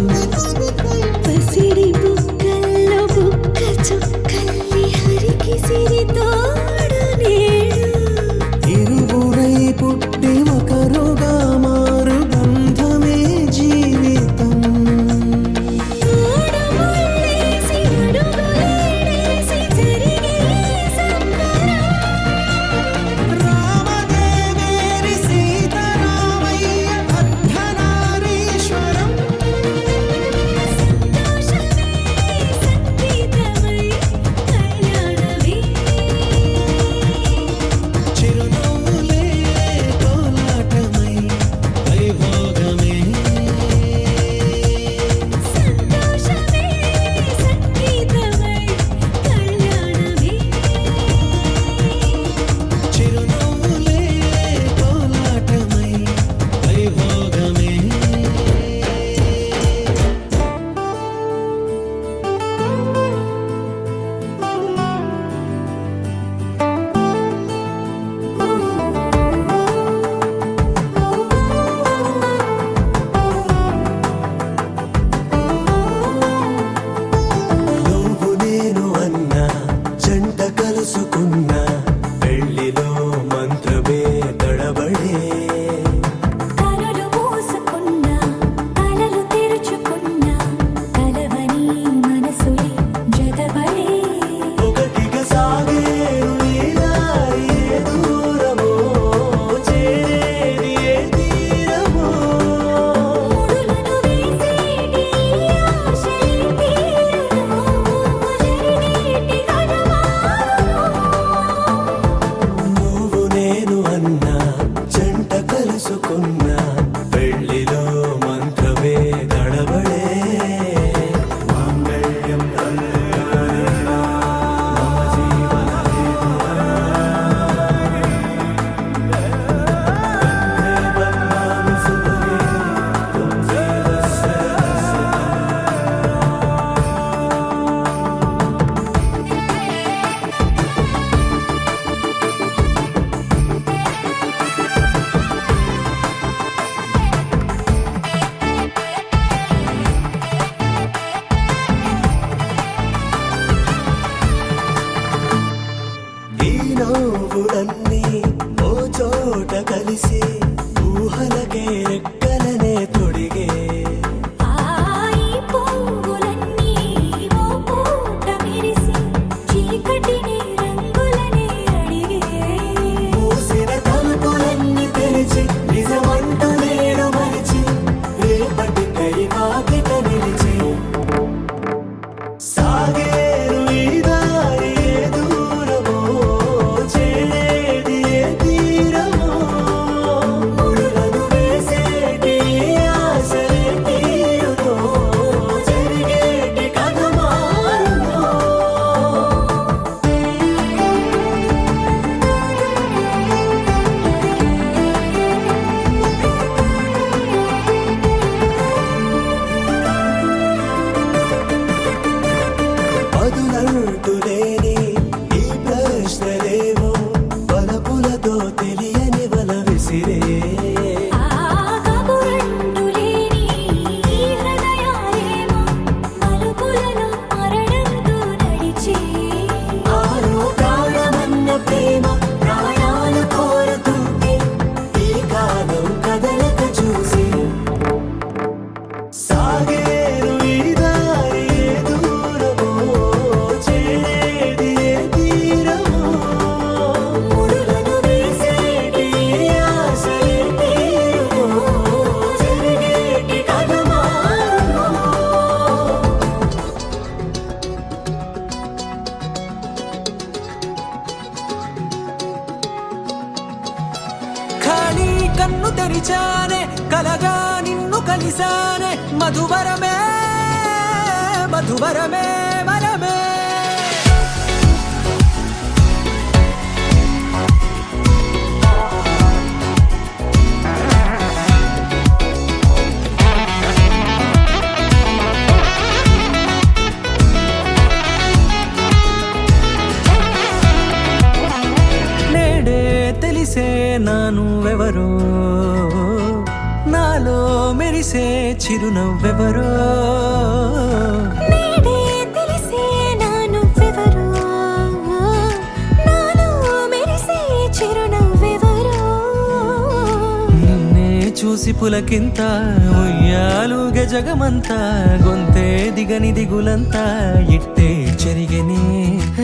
పసిడి బుక్కల్లో బుక్క చుక్కల్లి హరికి సిరి తోడు నేడు. ఇరువురై పుట్టి ఒకరుగా మారు బంధమే జీవితం. తోడముళ్ళేసి అడుగులేసి జరిగే సంబరం. రామదేవేరి సీతారామయ్య అర్ధనారీశ్వరం. సంతోషమే సంగీతమై కళ్యాణమే. చిరునవ్వులే కోలాటమై వైభోగమే. సంతోషమే సంగీతమై కళ్యాణమే. చిరునవ్వులే కోలాటమై వైభోగమే. నువ్వు నేను అన్న జంట కలుసుకున్న పెళ్లిలో మంత్రమే తడబడే. కనులు మూసుకున్నా కలలు తెరుచుకున్నా కలవని మనసులే జతపడే. ఒకటిగా సాగేరు ఈ దారి ఏ దూరమో చేరేది ఏ తీరమో. ముడులను వేసేటి ఆశలే తీరును జరిగేటి కథమారును. నువ్వు నేను అన్న జంట కలుసుకున్న పెళ్లిలో మంత్రమే తడబడే. మాంగళ్యం ఈ నవ్వులన్నీ ఓ చోట కలిసి ఊహలకే రెక్కలనే తొడిగే. ఈ పువ్వులన్నీ ఓ పూట మెరిసి చీకటిని రంగులనే అడిగే. మూసిన తలుపులన్నీ తెరిచి నిజమంటూ నేడు మరిచి రేపటికై వాకిట నిలిచి. సాగేరు ఈ దారి ఏ దూరమో చేరేది ఏ తీరమో. ముడులను వేసేటి ఆశలే తీరుతో జరిగేటి కథమారునో. పదులంటూ లేని ఈ ప్రశ్నలేవో బలపులతో తెలియని వల విసిరే. కబురంటూ లేని ఈ హృదయాలేమో మలుపులను మరణంతో నడిచే. ఆరో ప్రాణమన్న ప్రేమ ప్రాణాలు కోరుతుంటే ఈ కాలం కదలక చూసి. సాగేరు ఈ దారి ఏ దూరమో చేరేది ఏ తీరమో. ముడులను వేసేటి ఆశలే తీరుతో జరిగేటి కథమారునో. ఖాళీ కన్ను తెరిచానే కలగా నిన్ను కలిసానే మధువరమే మధువరమే వరమే. తెలిసే నా చిరునవ్వెవరో నేడే తెలిసే నా నువ్వెవరో నాలో మెరిసే చిరునవ్వెవరో నిన్నే చూసి పులకింత ఉయ్యాలుగ జగమంతా గొంతే దిగని దిగులంతా ఇట్టే చెరిగని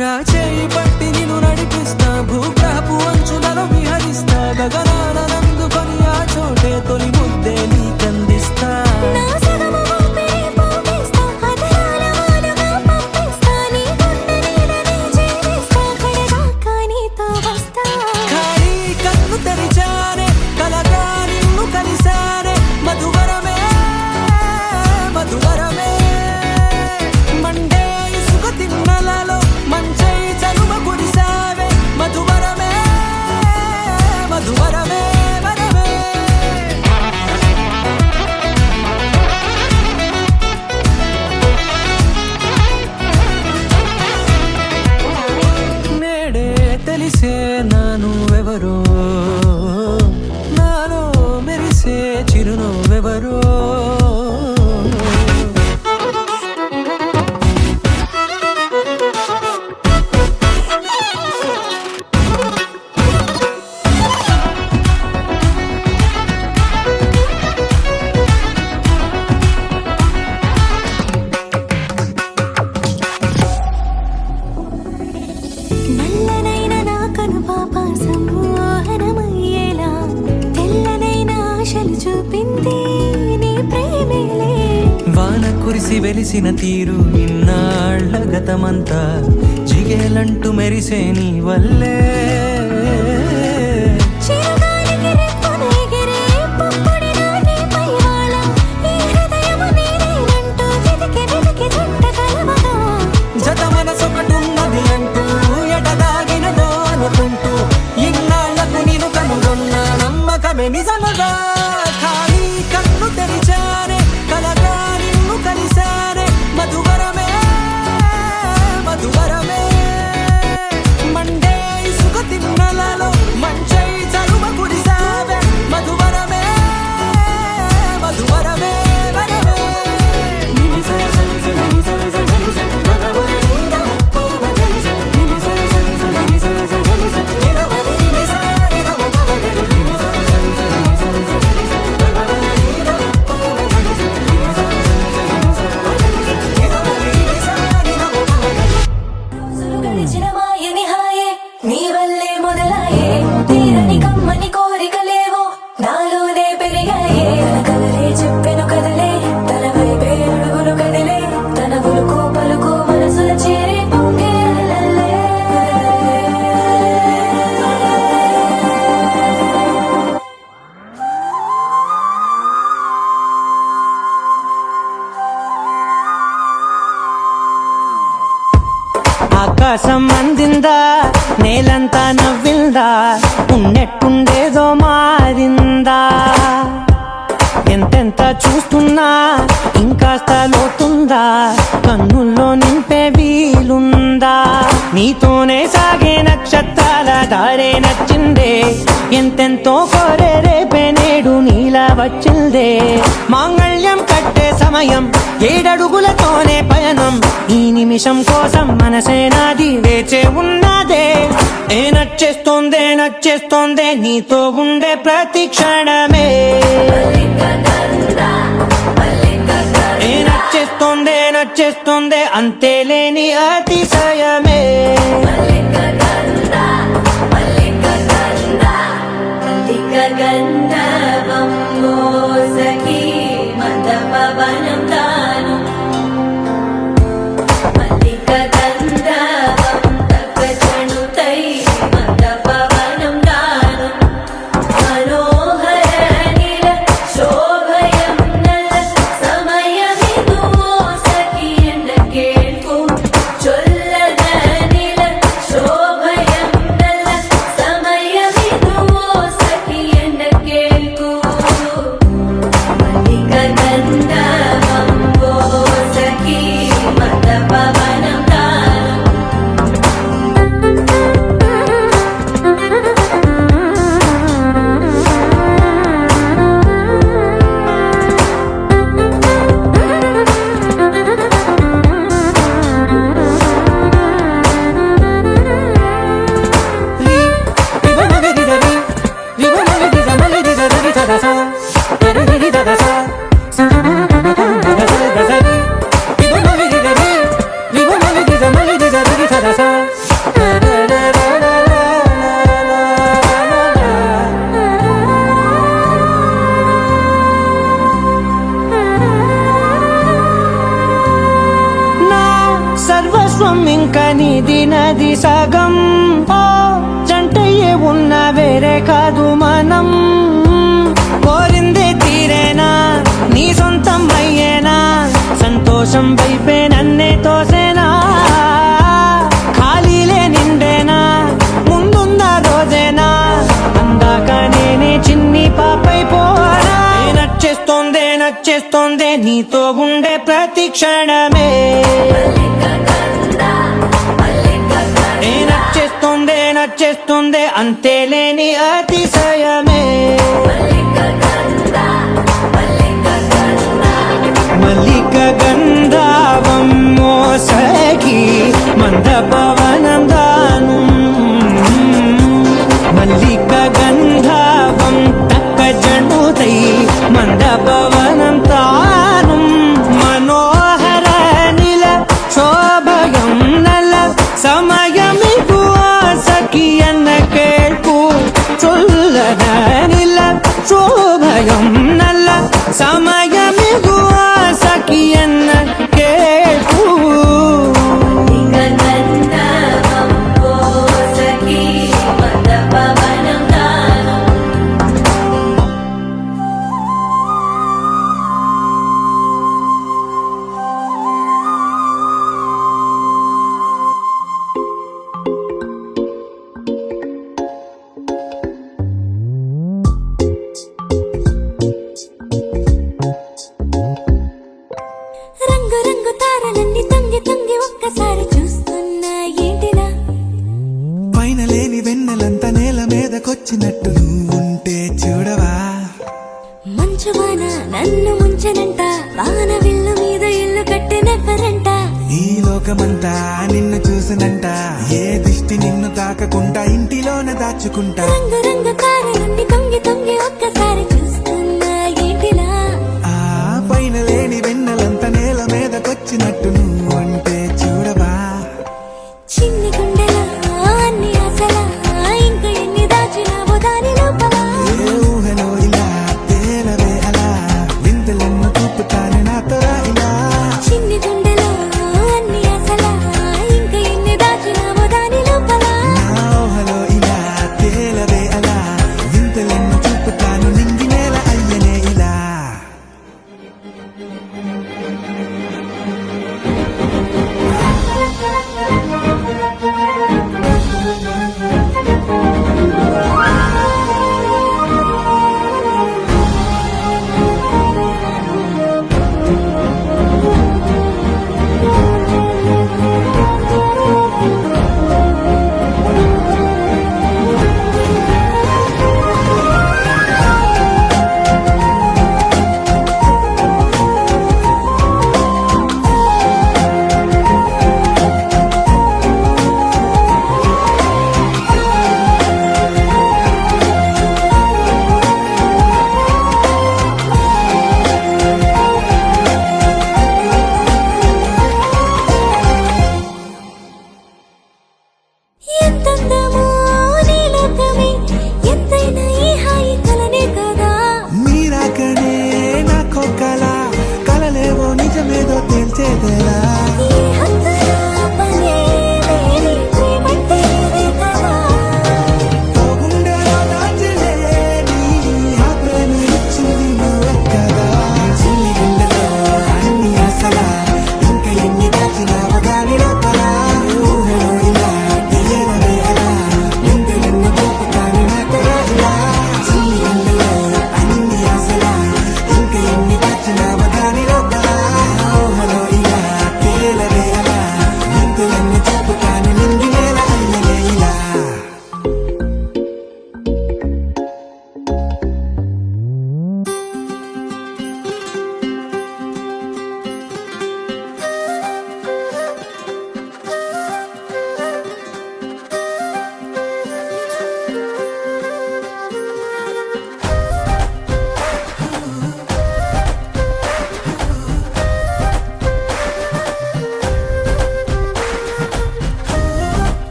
రాచేయి పట్టి నిన్ను నడిపిస్తా భూగ్రహపు అంచులలో విహరిస్తా గగనాన నందుకొని ఆ చోటే తొలి ముద్దే నీకందిస్తా నా సగము ఊపిరి పోగేస్తా అదరాల వాలుగా పంపిస్తా నీ గుండె నీడనే చేరేస్తా కడదాకా నీతో వస్తా ఖాళీ కన్ను తెరిచానే కలగా నిన్ను కలిసానే మధువరమే మధువరమే మండే ఇసుక తిన్నలలో మంచై చలువ కురిసావే మధువరమే మధువరమే వరమే నేడే తెలిసే నాను ఎవరో నాలో మెరిసే చిరునవ్వెవరో నల్లనైన నా కనుపాప సమ్మోహనమయ్యేలా తెల్లనైన ఆశలు చూపింది నీ ప్రేమేలే వాన కురిసి వెలిసిన తీరు ఇన్నాళ్ల గతమంతా జిగేలంటూ మెరిసే నీ వల్లే చిరుగాలికి రెప్పన ఎగిరే పుప్పొడిన నీపై వాళ ఈ హృదయము నీదేనంటూ వెతికి వెతికి జంట కలవగా జత మనసొకటున్నది అంటూ ఎటదాగినదో అనుకుంటూ ఇన్నాళ్లకు నేను కనుగొన్న నమ్మకమే నిజముగా ఖాళీ కన్ను తెరిచానే కలగా నిన్ను కలిసానే మధువరమే మధువరమే మండే ఇసుక తిన్నలలో మంచై చలువ కురిసావే మధువరమే మధువరమే వరమే రోజులు గడిచిన మాయని హాయే నీ వల్లే మొదలాయే తీరని కమ్మని కోరికలేవో నాలోనే పెరిగాయే తన కదలే చెప్పెను కదలే తన వైపే అడుగులు కదిలే తన ఉలుకు పలుకు మనసుల చేరి పొంగే అలలే. ఆకాశం అందిందా నేలంతా నవ్విందా ఉన్నట్టుండేదో మారిందా ఎంతెంత చూస్తున్నా ఇంకాస్త లోతుందా కన్నుల్లో నింపే వీలుందా నీతోనే సాగే నక్షత్రాల దారే నచ్చిందే ఎంతెంతో కోరే రేపే నేడు నీలా వచ్చిందే మాంగళ్యం కట్టే సమయం 7 అడుగులతోనే పయనం ఈ నిమిషం కోసం మనసే నాది వేచే ఉన్నదే ఏ నచ్చేస్తోందే నచ్చేస్తోందే నీతో ఉండే ప్రతి క్షణమే ఏ నచ్చేస్తోందే నచ్చేస్తోందే అంతేలేని అతిశయమే గంధర్వం మోసకి మందపవనం తాను మల్లిక గంధర్వం తగ్గచణుతై మందపవనం తాను మనోహర నీల శోభయం నల్ల సమయమిదు మోసకి ఎండ కేൾకు చొల్లద నీల శోభయం నల్ల సమయమిదు మోసకి ఎండ కేൾకు మల్లిక గంధర్వం ప్రాణం ఇంకా నీది నది సగం ఓ జంటయ్యే ఉన్న వేరే కాదు మనం కోరిందే తీరేనా నీ సొంతం అయ్యేనా సంతోషం వైపే నన్నే తోసేనా ఖాళీలే నిండేనా ముందున్న రోజేనా అందాక నేనే చిన్ని పాపైపోనా నచ్చేస్తోందే నీతో ఉండే ప్రతి క్షణమే నచ్చేస్తోందే అంతేలేని అతిశయమే మల్లిక గంధావం మోసగి మంద పవనం దాను మల్లిక గంధావం తక్క జనుతై మంద పవనం తాను మనోహర నిల శోభయం నల సమయమిగు సఖియన్న కేൾపు చొల్లన నిల శోభయం నల్ల సమయమిగు సఖియన్న కేൾపు రంగు రంగు తారలన్నీ తొంగి తొంగి ఒక్కసారి చూస్తున్నా ఏంటిలా పైన లేని వెన్నెలంతా నేల మీదకొచ్చినట్టు నువ్వుంటే చూడవా మంచు వాన నన్ను ముంచనంట వాన విల్లు మీద ఇల్లు కట్టినెవ్వరంట ఈ లోకమంతా నిన్ను చూసినంట ఏ దిష్టి నిన్ను తాకకుండా ఇంటిలోన దాచుకుంటా రంగు రంగు తారలన్నీ తొంగి తొంగి ఒక్కసారి చూస్తున్నా ఏంటిలా ఆ పైన లేని వెన్నెలంతా నేల మీదకొచ్చినట్టు నువ్వుంటే చూడవా చిన్ని గుండెలా అన్ని ఆశలా ఇంకా ఎన్ని దాచినావో దాని లోపల ఏ ఊహలో ఇలా తేలవే అలా వింతలెన్నో చూపుతానే నాతో రా ఇలా చిన్ని గుండెలో అన్ని ఆశలా ఇంకా ఎన్ని దాచినావో దాని లోపల నా ఊహలో ఇలా తేలవే అలా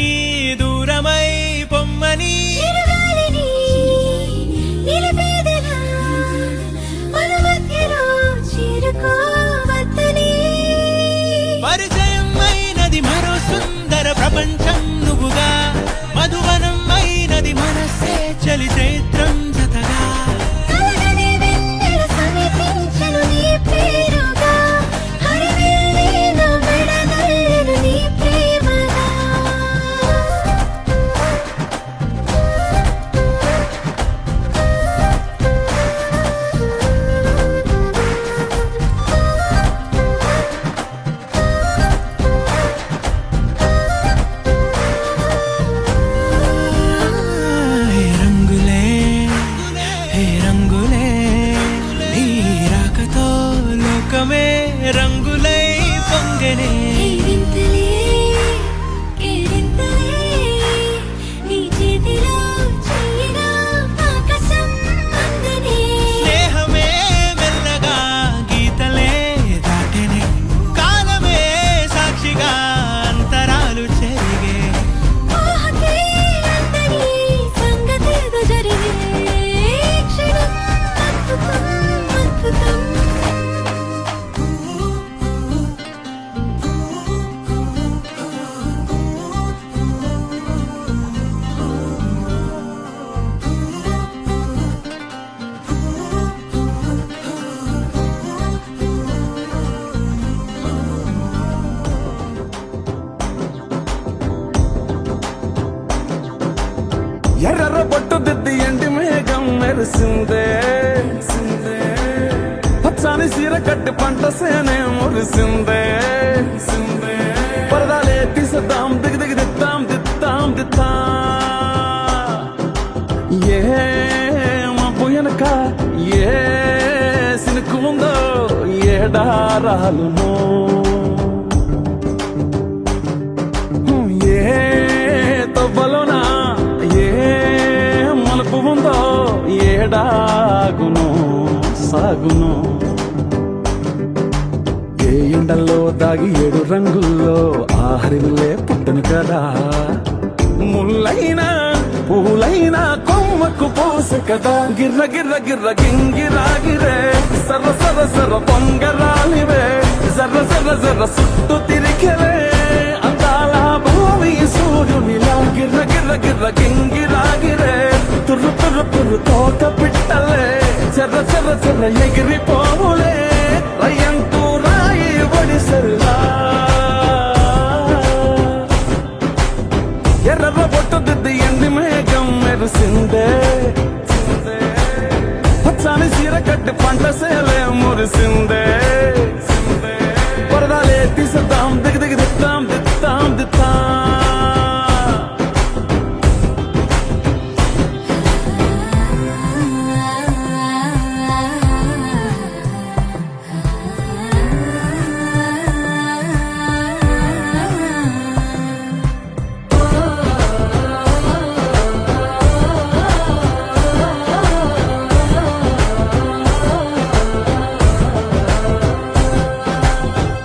నీ దూరమై పొమ్మని చిరుగాలిని నిలిపేదెలా మన మధ్యలో చేరుకోవద్దని పరిచయం అయినది మరో సుందర ప్రపంచం నువ్వుగా మధువనం అయినది మనసే చలి చైత్రం జతగా కలగని వెన్నెల సమీపించను నీ పేరుగా హరివెల్లి నా మెడనల్లెను నీ ప్రేమగా హే రంగులే హే రంగులే నీ రాకతో లోకమే రంగులై పొంగనే వింతలే కేరింతలే నీ చేతిలో చెయ్యిగా ఆకాశం అందనే స్నేహమే మెల్లగా గీతలే దాటెనే కాలమే సాక్షిగా అంతరాలు చెరిగే ఊహకే అందని సంగతేదో జరిగే క్షణం అద్భుతం అద్భుతం ఎర్ర బొట్టు దిద్ది ఎండి మేఘం మెరిసిందే పచ్చాని సీర కట్టి పంట సేనే మురిసిందే పరదాలే తీసేద్దాం దిగి దిగి దిద్దాం దిద్దాం దిద్దా ఏ మబ్బు వెనక ఏ సినుకు ఉందో ఏడారాలునో ఏ తవ్వలోనా ఏ మలుపు ఉందో ఏడాగును సాగును ఏ ఎండల్లో దాగి 7 రంగుల్లో ఆహరిల్లే పుట్టను కదా ముల్లైనా పూలైనా కొమ్మకు పోసె కదా గిర్ర గిర్ర గిర్ర గింగిరాగిరే సర్ర సర్ర సర్ర పొంగరాలివే జర్ర జర్ర జర్ర సుట్టు తిరిగలే అందాల భూమి సూర్యునిలా గిర్ర గిర్ర గిర్ర గింగిరాగిరే తుర్రు తుర్రు తుర్రు తోట పిట్టలే చెర్ర చెర్ర చెర్ర ఎగిరిపోవులే రయ్యంటూ రాయి ఒడిసెల్లా ఎర్ర బొట్టు దిద్ది ఎండి మేఘం మెరిసిందే పచ్చాని సీర కట్టి పంట సేలే మురిసిందే పరదాలే తీసేద్దాం దిగి దిగి దిద్దాం దిద్దాం దిద్దా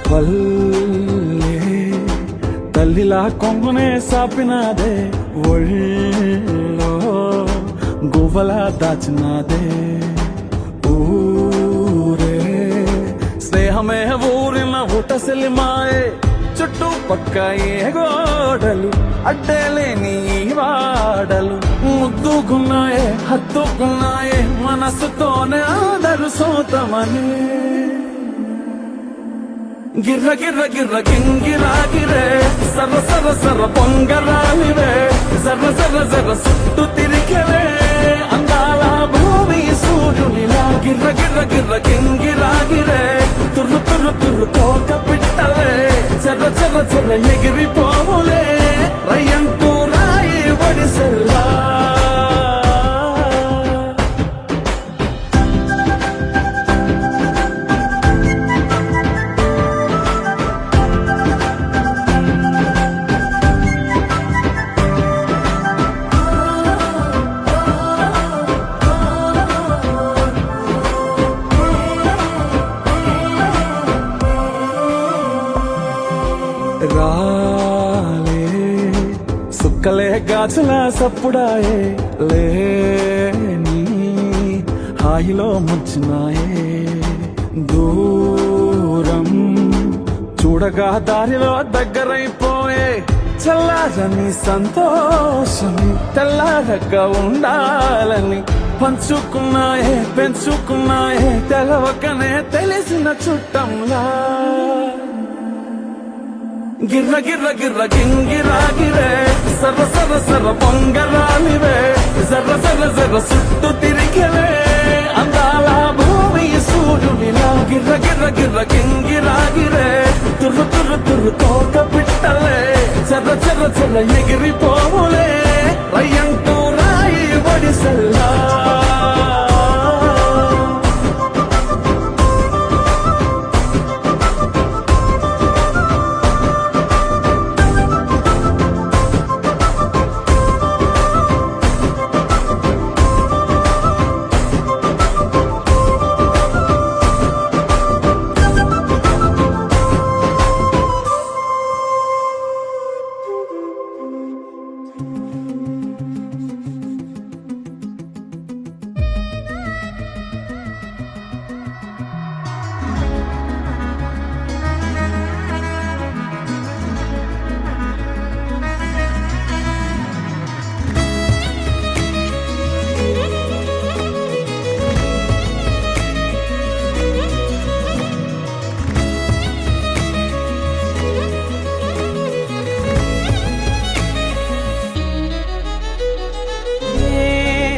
పల్లె తల్లిలా కొంగునే సాపినాదే ఒళ్ళో గువ్వలా దాచినాదే ఊరే స్నేహమే ఊరిన ఊటసెలి మాయే చుట్టూ పక్క ఏ గోడలు అడ్డేలేని ఈ వాడలు ముద్దుకున్నాయే హత్తుకున్నాయే మనసుతోనే ఆదరు సోతమనే గిర్ర గిర్ర గిర్ర గింగిరాగిరే సర్ర సర్ర సర్ర పొంగరాలివే జర్ర జర్ర జర్ర సుట్టు తిరిగలే అందాల భూమి సూర్యునిలా గిర్ర గిర్ర గిర్ర గింగిరాగిరే తుర్రు తుర్రు తుర్రు తోక పిట్టలే చెర్ర చెర్ర చెర్ర ఎగిరిపోవులే రయ్యంటూ రాయి ఒడిసెల్లా కలే గాజుల సప్పుడాయే లేని హాయిలో ముంచినాయే దూరం చూడగా దారిలో దగ్గరైపోయే చల్లారని సంతోషమి తెల్లారక ఉండాలని పంచుకున్నాయే పెంచుకున్నాయే తెలవకనే తెలిసిన చుట్టంలా గిర్ర గిర్ర గిర్ర గింగిరాగిరే సర్ర సర్ర సర్ర పొంగరాలివే జర్ర జర్ర జర్ర చుట్టూ తిరిగలే అందాల భూమి సూర్యుడిలా గిర్ర గిర్ర గిర్ర గింగిరాగిరే తుర్రు తుర్రు తుర్రు తోక పిట్టలే చర్ర చర్ర చర్ర ఎగిరిపోవులే రయ్యంటూ రాయి ఒడిసెల్లా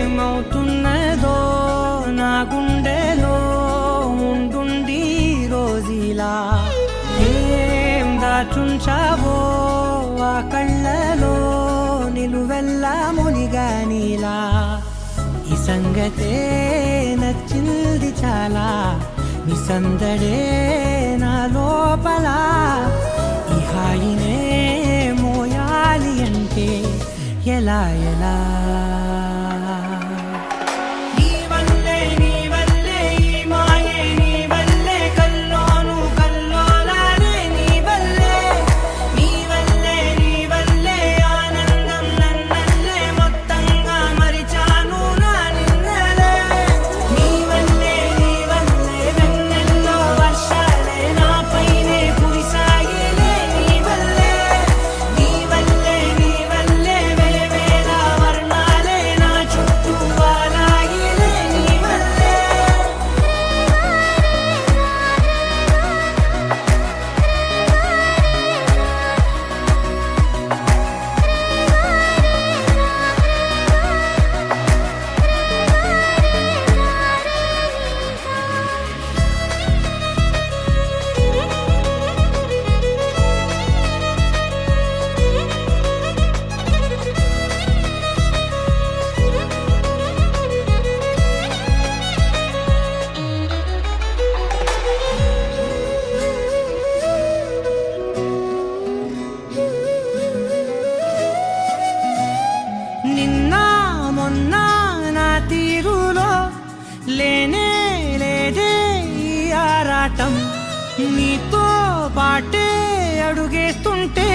ఏమవుతున్నదో నా గుండెలో ఉండుండి రోజీలా ఏం దాచుంచావో ఆ కళ్ళలో నిలువెల్లా మునిగానిలా ఈ సంగతే నచ్చింది చాలా నీ సందడే నా లోపల ఈ హాయినే మోయాలి అంటే ఎలా ఎలా నీ వల్లే ఈ మాయే నీ వల్లే కల్లోను కల్లోలానే నీ వల్లే ఆనందం నన్నల్లే మొత్తంగా మరిచాను నా నిన్నలే నీ వల్లే వెన్నెల్లో వర్షాలే నాపైనే కురిసాయిలే నీ వల్లే వేవేల వర్ణాలే నా చుట్టూ వాలాయిలే నీ వల్లే నిన్న మొన్న నా తీరులో లేనే లేదే ఈ ఆరాటం నీతో పాటే అడుగేస్తుంటే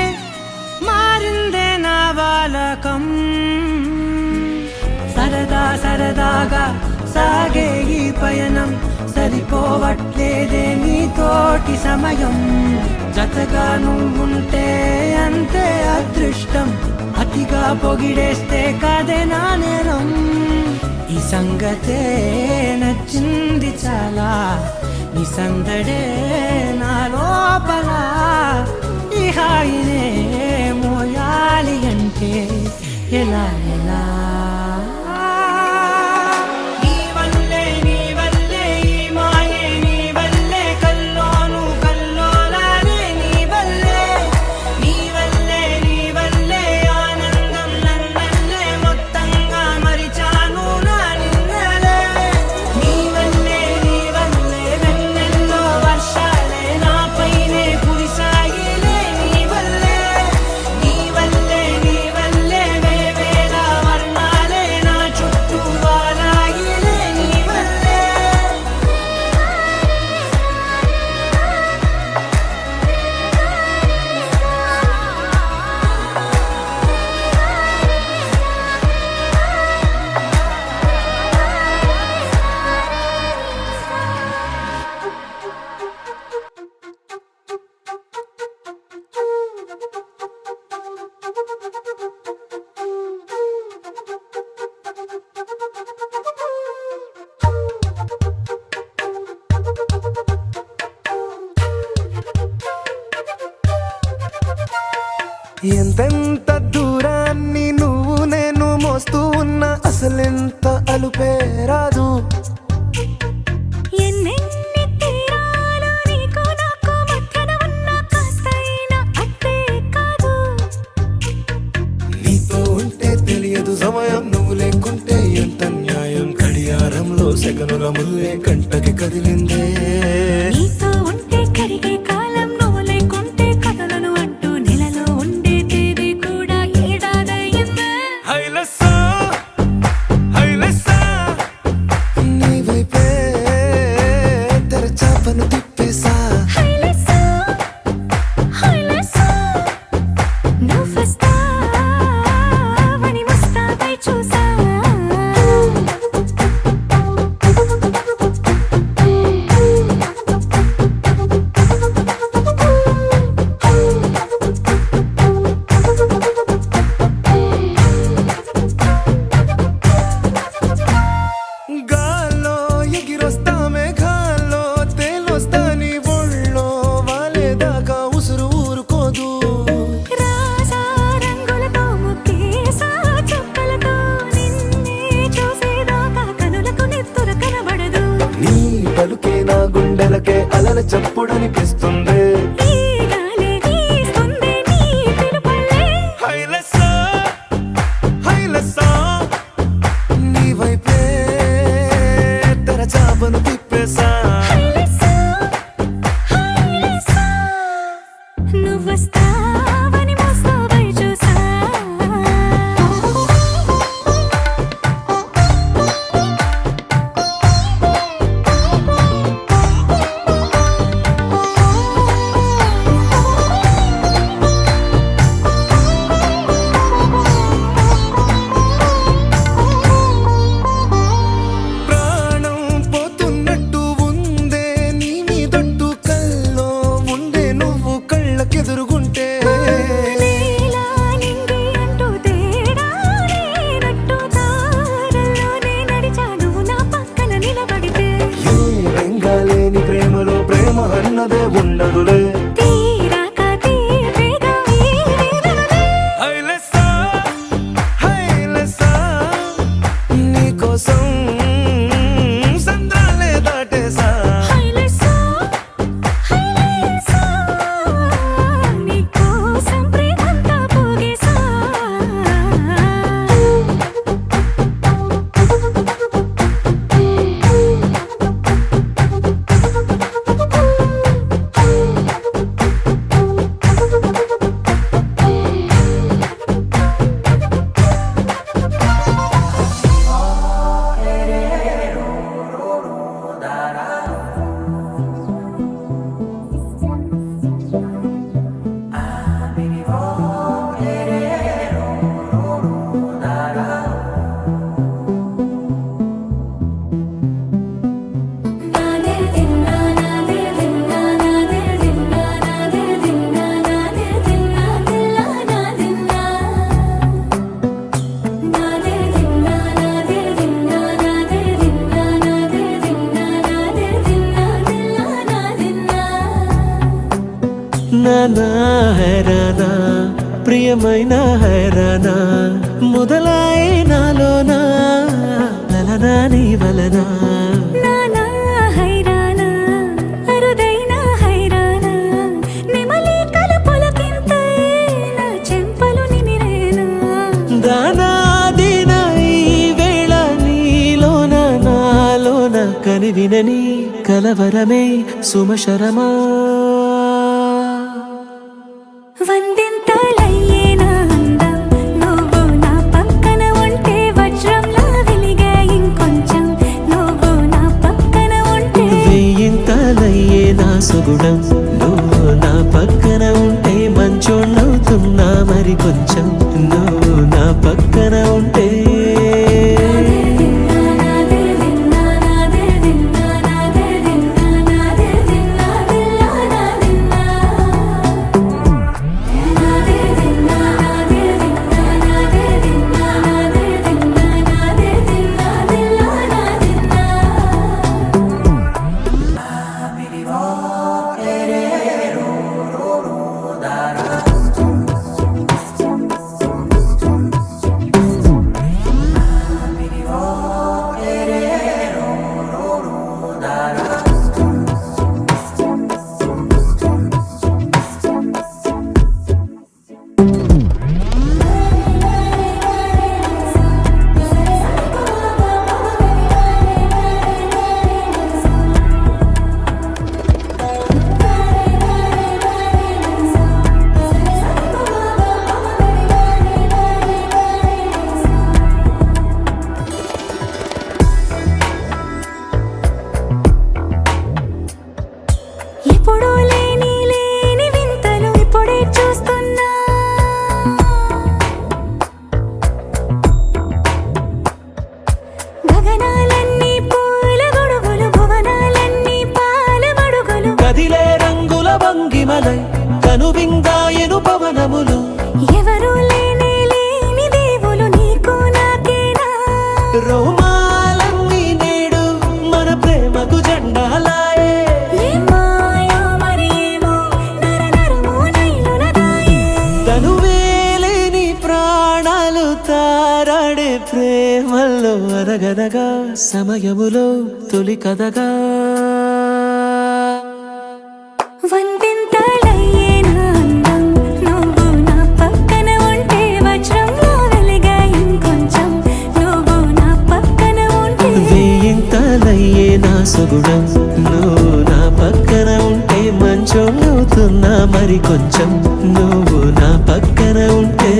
మారిందే నా బాలకం సరదాగా సాగే ఈ పయనం సరిపోవట్లేదే నీతోటి సమయం జతగా నువ్వుంటే అంతే అదృష్టం అతిగా పొగిడేస్తే కాదే నా నేరం ఈ సంగతే నచ్చింది చాలా నీ సందడే నా లోపల ఈ హాయినే మోయాలి అంటే ఎలా ఎలా నీ వల్లే ఈ మాయే నీ వల్లే కల్లోను కల్లోలానే నీ వల్లే ఆనందం నన్నల్లే మొత్తంగా మరిచాను నా నిన్నలే నీ వల్లే వెన్నెల్లో వర్షాలే నాపైనే కురిసాయిలే నీ వల్లే వేవేల వర్ణాలే ఎంతెంత దూరాన్ని నువ్వు నేను మోస్తూ ఉన్నా అసలెంత అలుపే రాదు. ఎన్నెన్ని తీరాలు నీకు నాకు మధ్యన ఉన్న కాస్తైనా అట్టే కాదు. నీతో ఉంటే తెలియదు సమయం, నువ్వు లేకుంటే ఎంత న్యాయం. గడియారంలో సెకనుల ముల్లే కంటకి కదిలిందే. నీతో ఉంటే కరిగే కాలం, నువ్వు లేకుంటే కథలను అంటూ నెలలో ఉండే తేదీ కూడా ఏడాదయ్యిందే. హైలెస్సా హైలెస్సా నీ వైపే తెరచాపను తిప్పేసా. హైలెస్సా హైలెస్సా నువ్వొస్తావని ముస్తాబై చూసా. గాల్లో ఎగిరొస్తా మేఘాల్లో తేలొస్తా నీ ఒళ్ళో వాలేదాకా ఉసురు ఊరుకోదు. రాజా రంగులతో ముక్కేసా చుక్కలతో నిన్నే చూసేదాకా కనులకు నెత్తుర కనబడదు. నీ పలుకే నా గుండెలకే అలల చప్పుడనిపిస్తుంది. ఈ గాలి వీస్తుంది నీ పిలుపులే. హైలెస్సా హైలెస్సా నీ వైపే తెరచాపను తిప్పేసా. హైలెస్సా హైలెస్సా నువ్వొస్తావని ముస్తాబై చూసా. ప్రాణం పోతున్నట్టు ఉందే నీ మీదొట్టు, కల్లో ఉండే నువ్వు కళ్ళకెదురుగుంటే. నీలా నింగి అంటూ తేడా లేనట్టు తారల్లోనే నడిచా నువ్వు నా పక్కన నిలబడితే. ఏ బెంగాలేని ప్రేమలో ప్రేమ అన్నదే ఉండదులే. తీరాక తీరేగా ఈ వేదనలే. హైలెస్సా హైలెస్సా నీకోసం సంద్రాలే దాటేసా. హైలెస్సా హైలెస్సా నీకోసం ప్రేమంతా పోగేసా. నాదే దిన్నా నాదే దిన్నా నాదే దిన్నా నాదే దిన్నా నాదే దిన్నా దిల్లా నాదిన్నా. నాదే దిన్నా నాదే దిన్నా నాదే దిన్నా నాదే దిన్నా నాదే దిన్నా దిల్లా నాదిన్నా. నానా హైరానా ప్రియమైన హైరానా మొదలాయి నాలోనా లలనా నీ వలనా. నానా హైరానా అరుదైన హైరానా నెమలి కలుపులకింతై నా చెంపలు నిమిరేనా. దానాదిన ఈ వేళ నీలోన నాలోన కనివినని కలవరమే సుమశరమా. వందింతలయ్యేనా అందం నువ్వు నా పక్కన ఉంటే, వజ్రంలా వెలిగే ఇంకొంచెం నువ్వు నా పక్కన ఉంటే. వెయ్యింతలయ్యే నా సుగుణం నువ్వు నా పక్కన ఉంటే, మంచోళ్ళవుతున్నా మరి కొంచెం నువ్వు నా పక్కన ఉంటే. నాదే దిన్నా నాదే దిన్నా నాదే దిన్నా నాదే దిన్నా నాదే దిన్నా దిల్లా నాదిన్నా. నాదే దిన్నా నాదే దిన్నా నాదే దిన్నా నాదే దిన్నా నాదే దిన్నా దిల్లా నాదిన్నా. పాలు తారాడే ప్రేమల్లో అరగదగా సమయములో తొలి కథగా వందింతలయ్యేనా అందం నువ్వు నా పక్కన ఉంటే వజ్రంలో వెలిగా ఇంకొంచెం నువ్వు నా పక్కన ఉంటే వేయింతలయ్యే నా సుగుణం నువ్వు నా పక్కన ఉంటే మంచోళ్ళవుతున్నా మరి కొంచెం నువ్వు నా పక్కన ఉంటే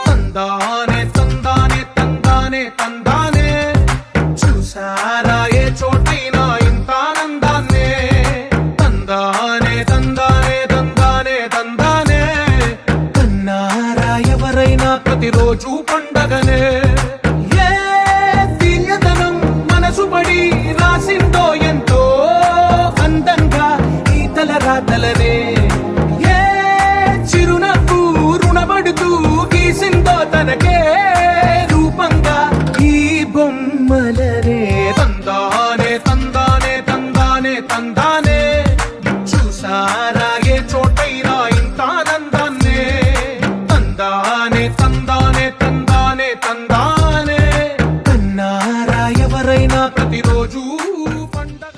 తందానే తందానే తందానే తందానే చూసారా ఏ చోటైనా ఇంత ఆనందాన్నే తందానే తందానే తందానే తందానే కన్నారా ఎవరైనా ప్రతిరోజు పండగనే ఏ తీయదనం మనసు పడి రాసిందో ఎంతో అందంగా ఈ తల రాతలనే ఏ చిరునవ్వు రుణపడుతూ గీసిందో తనకే రూపంగా ఈ బొమ్మలనే తందానే తందానే తందానే తందానే చూసారా ఏ చోటైనా ఇంత ఆనందాన్నే తందానే తందానే తందానే తందానే కన్నారా ఎవరైనా ప్రతిరోజు పండగ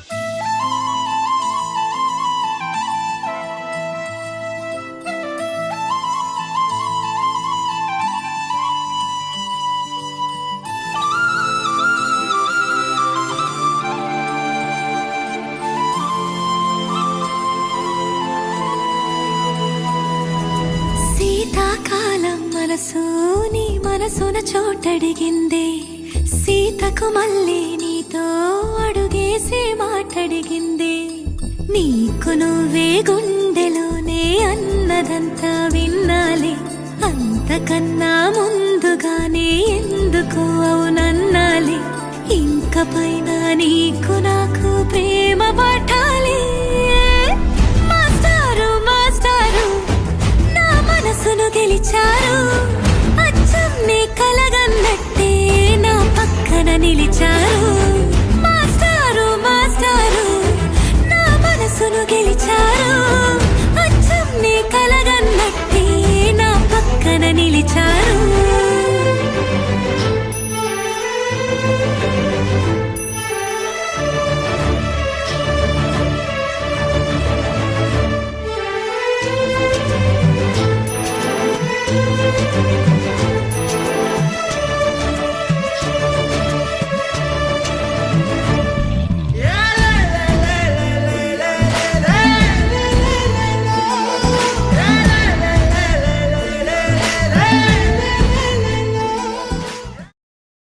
శీతాకాలం మనసు నీ మనసున చోటడిగిందే సీతకు మళ్ళీ నీతో అడుగేసి మాటడిగిందే నీకు నువ్వే గుండెలోనే అన్నదంతా విన్నాలే అంతకన్నా ముందుగానే ఎందుకు అవునన్నాలే ఇంక పైన నీకు నాకు ప్రేమ పాఠాలే మాస్టారు మాస్టారు నా మనసును గెలిచారు అచ్చం నీ కలగన్నట్టే నా పక్కన నిలిచారు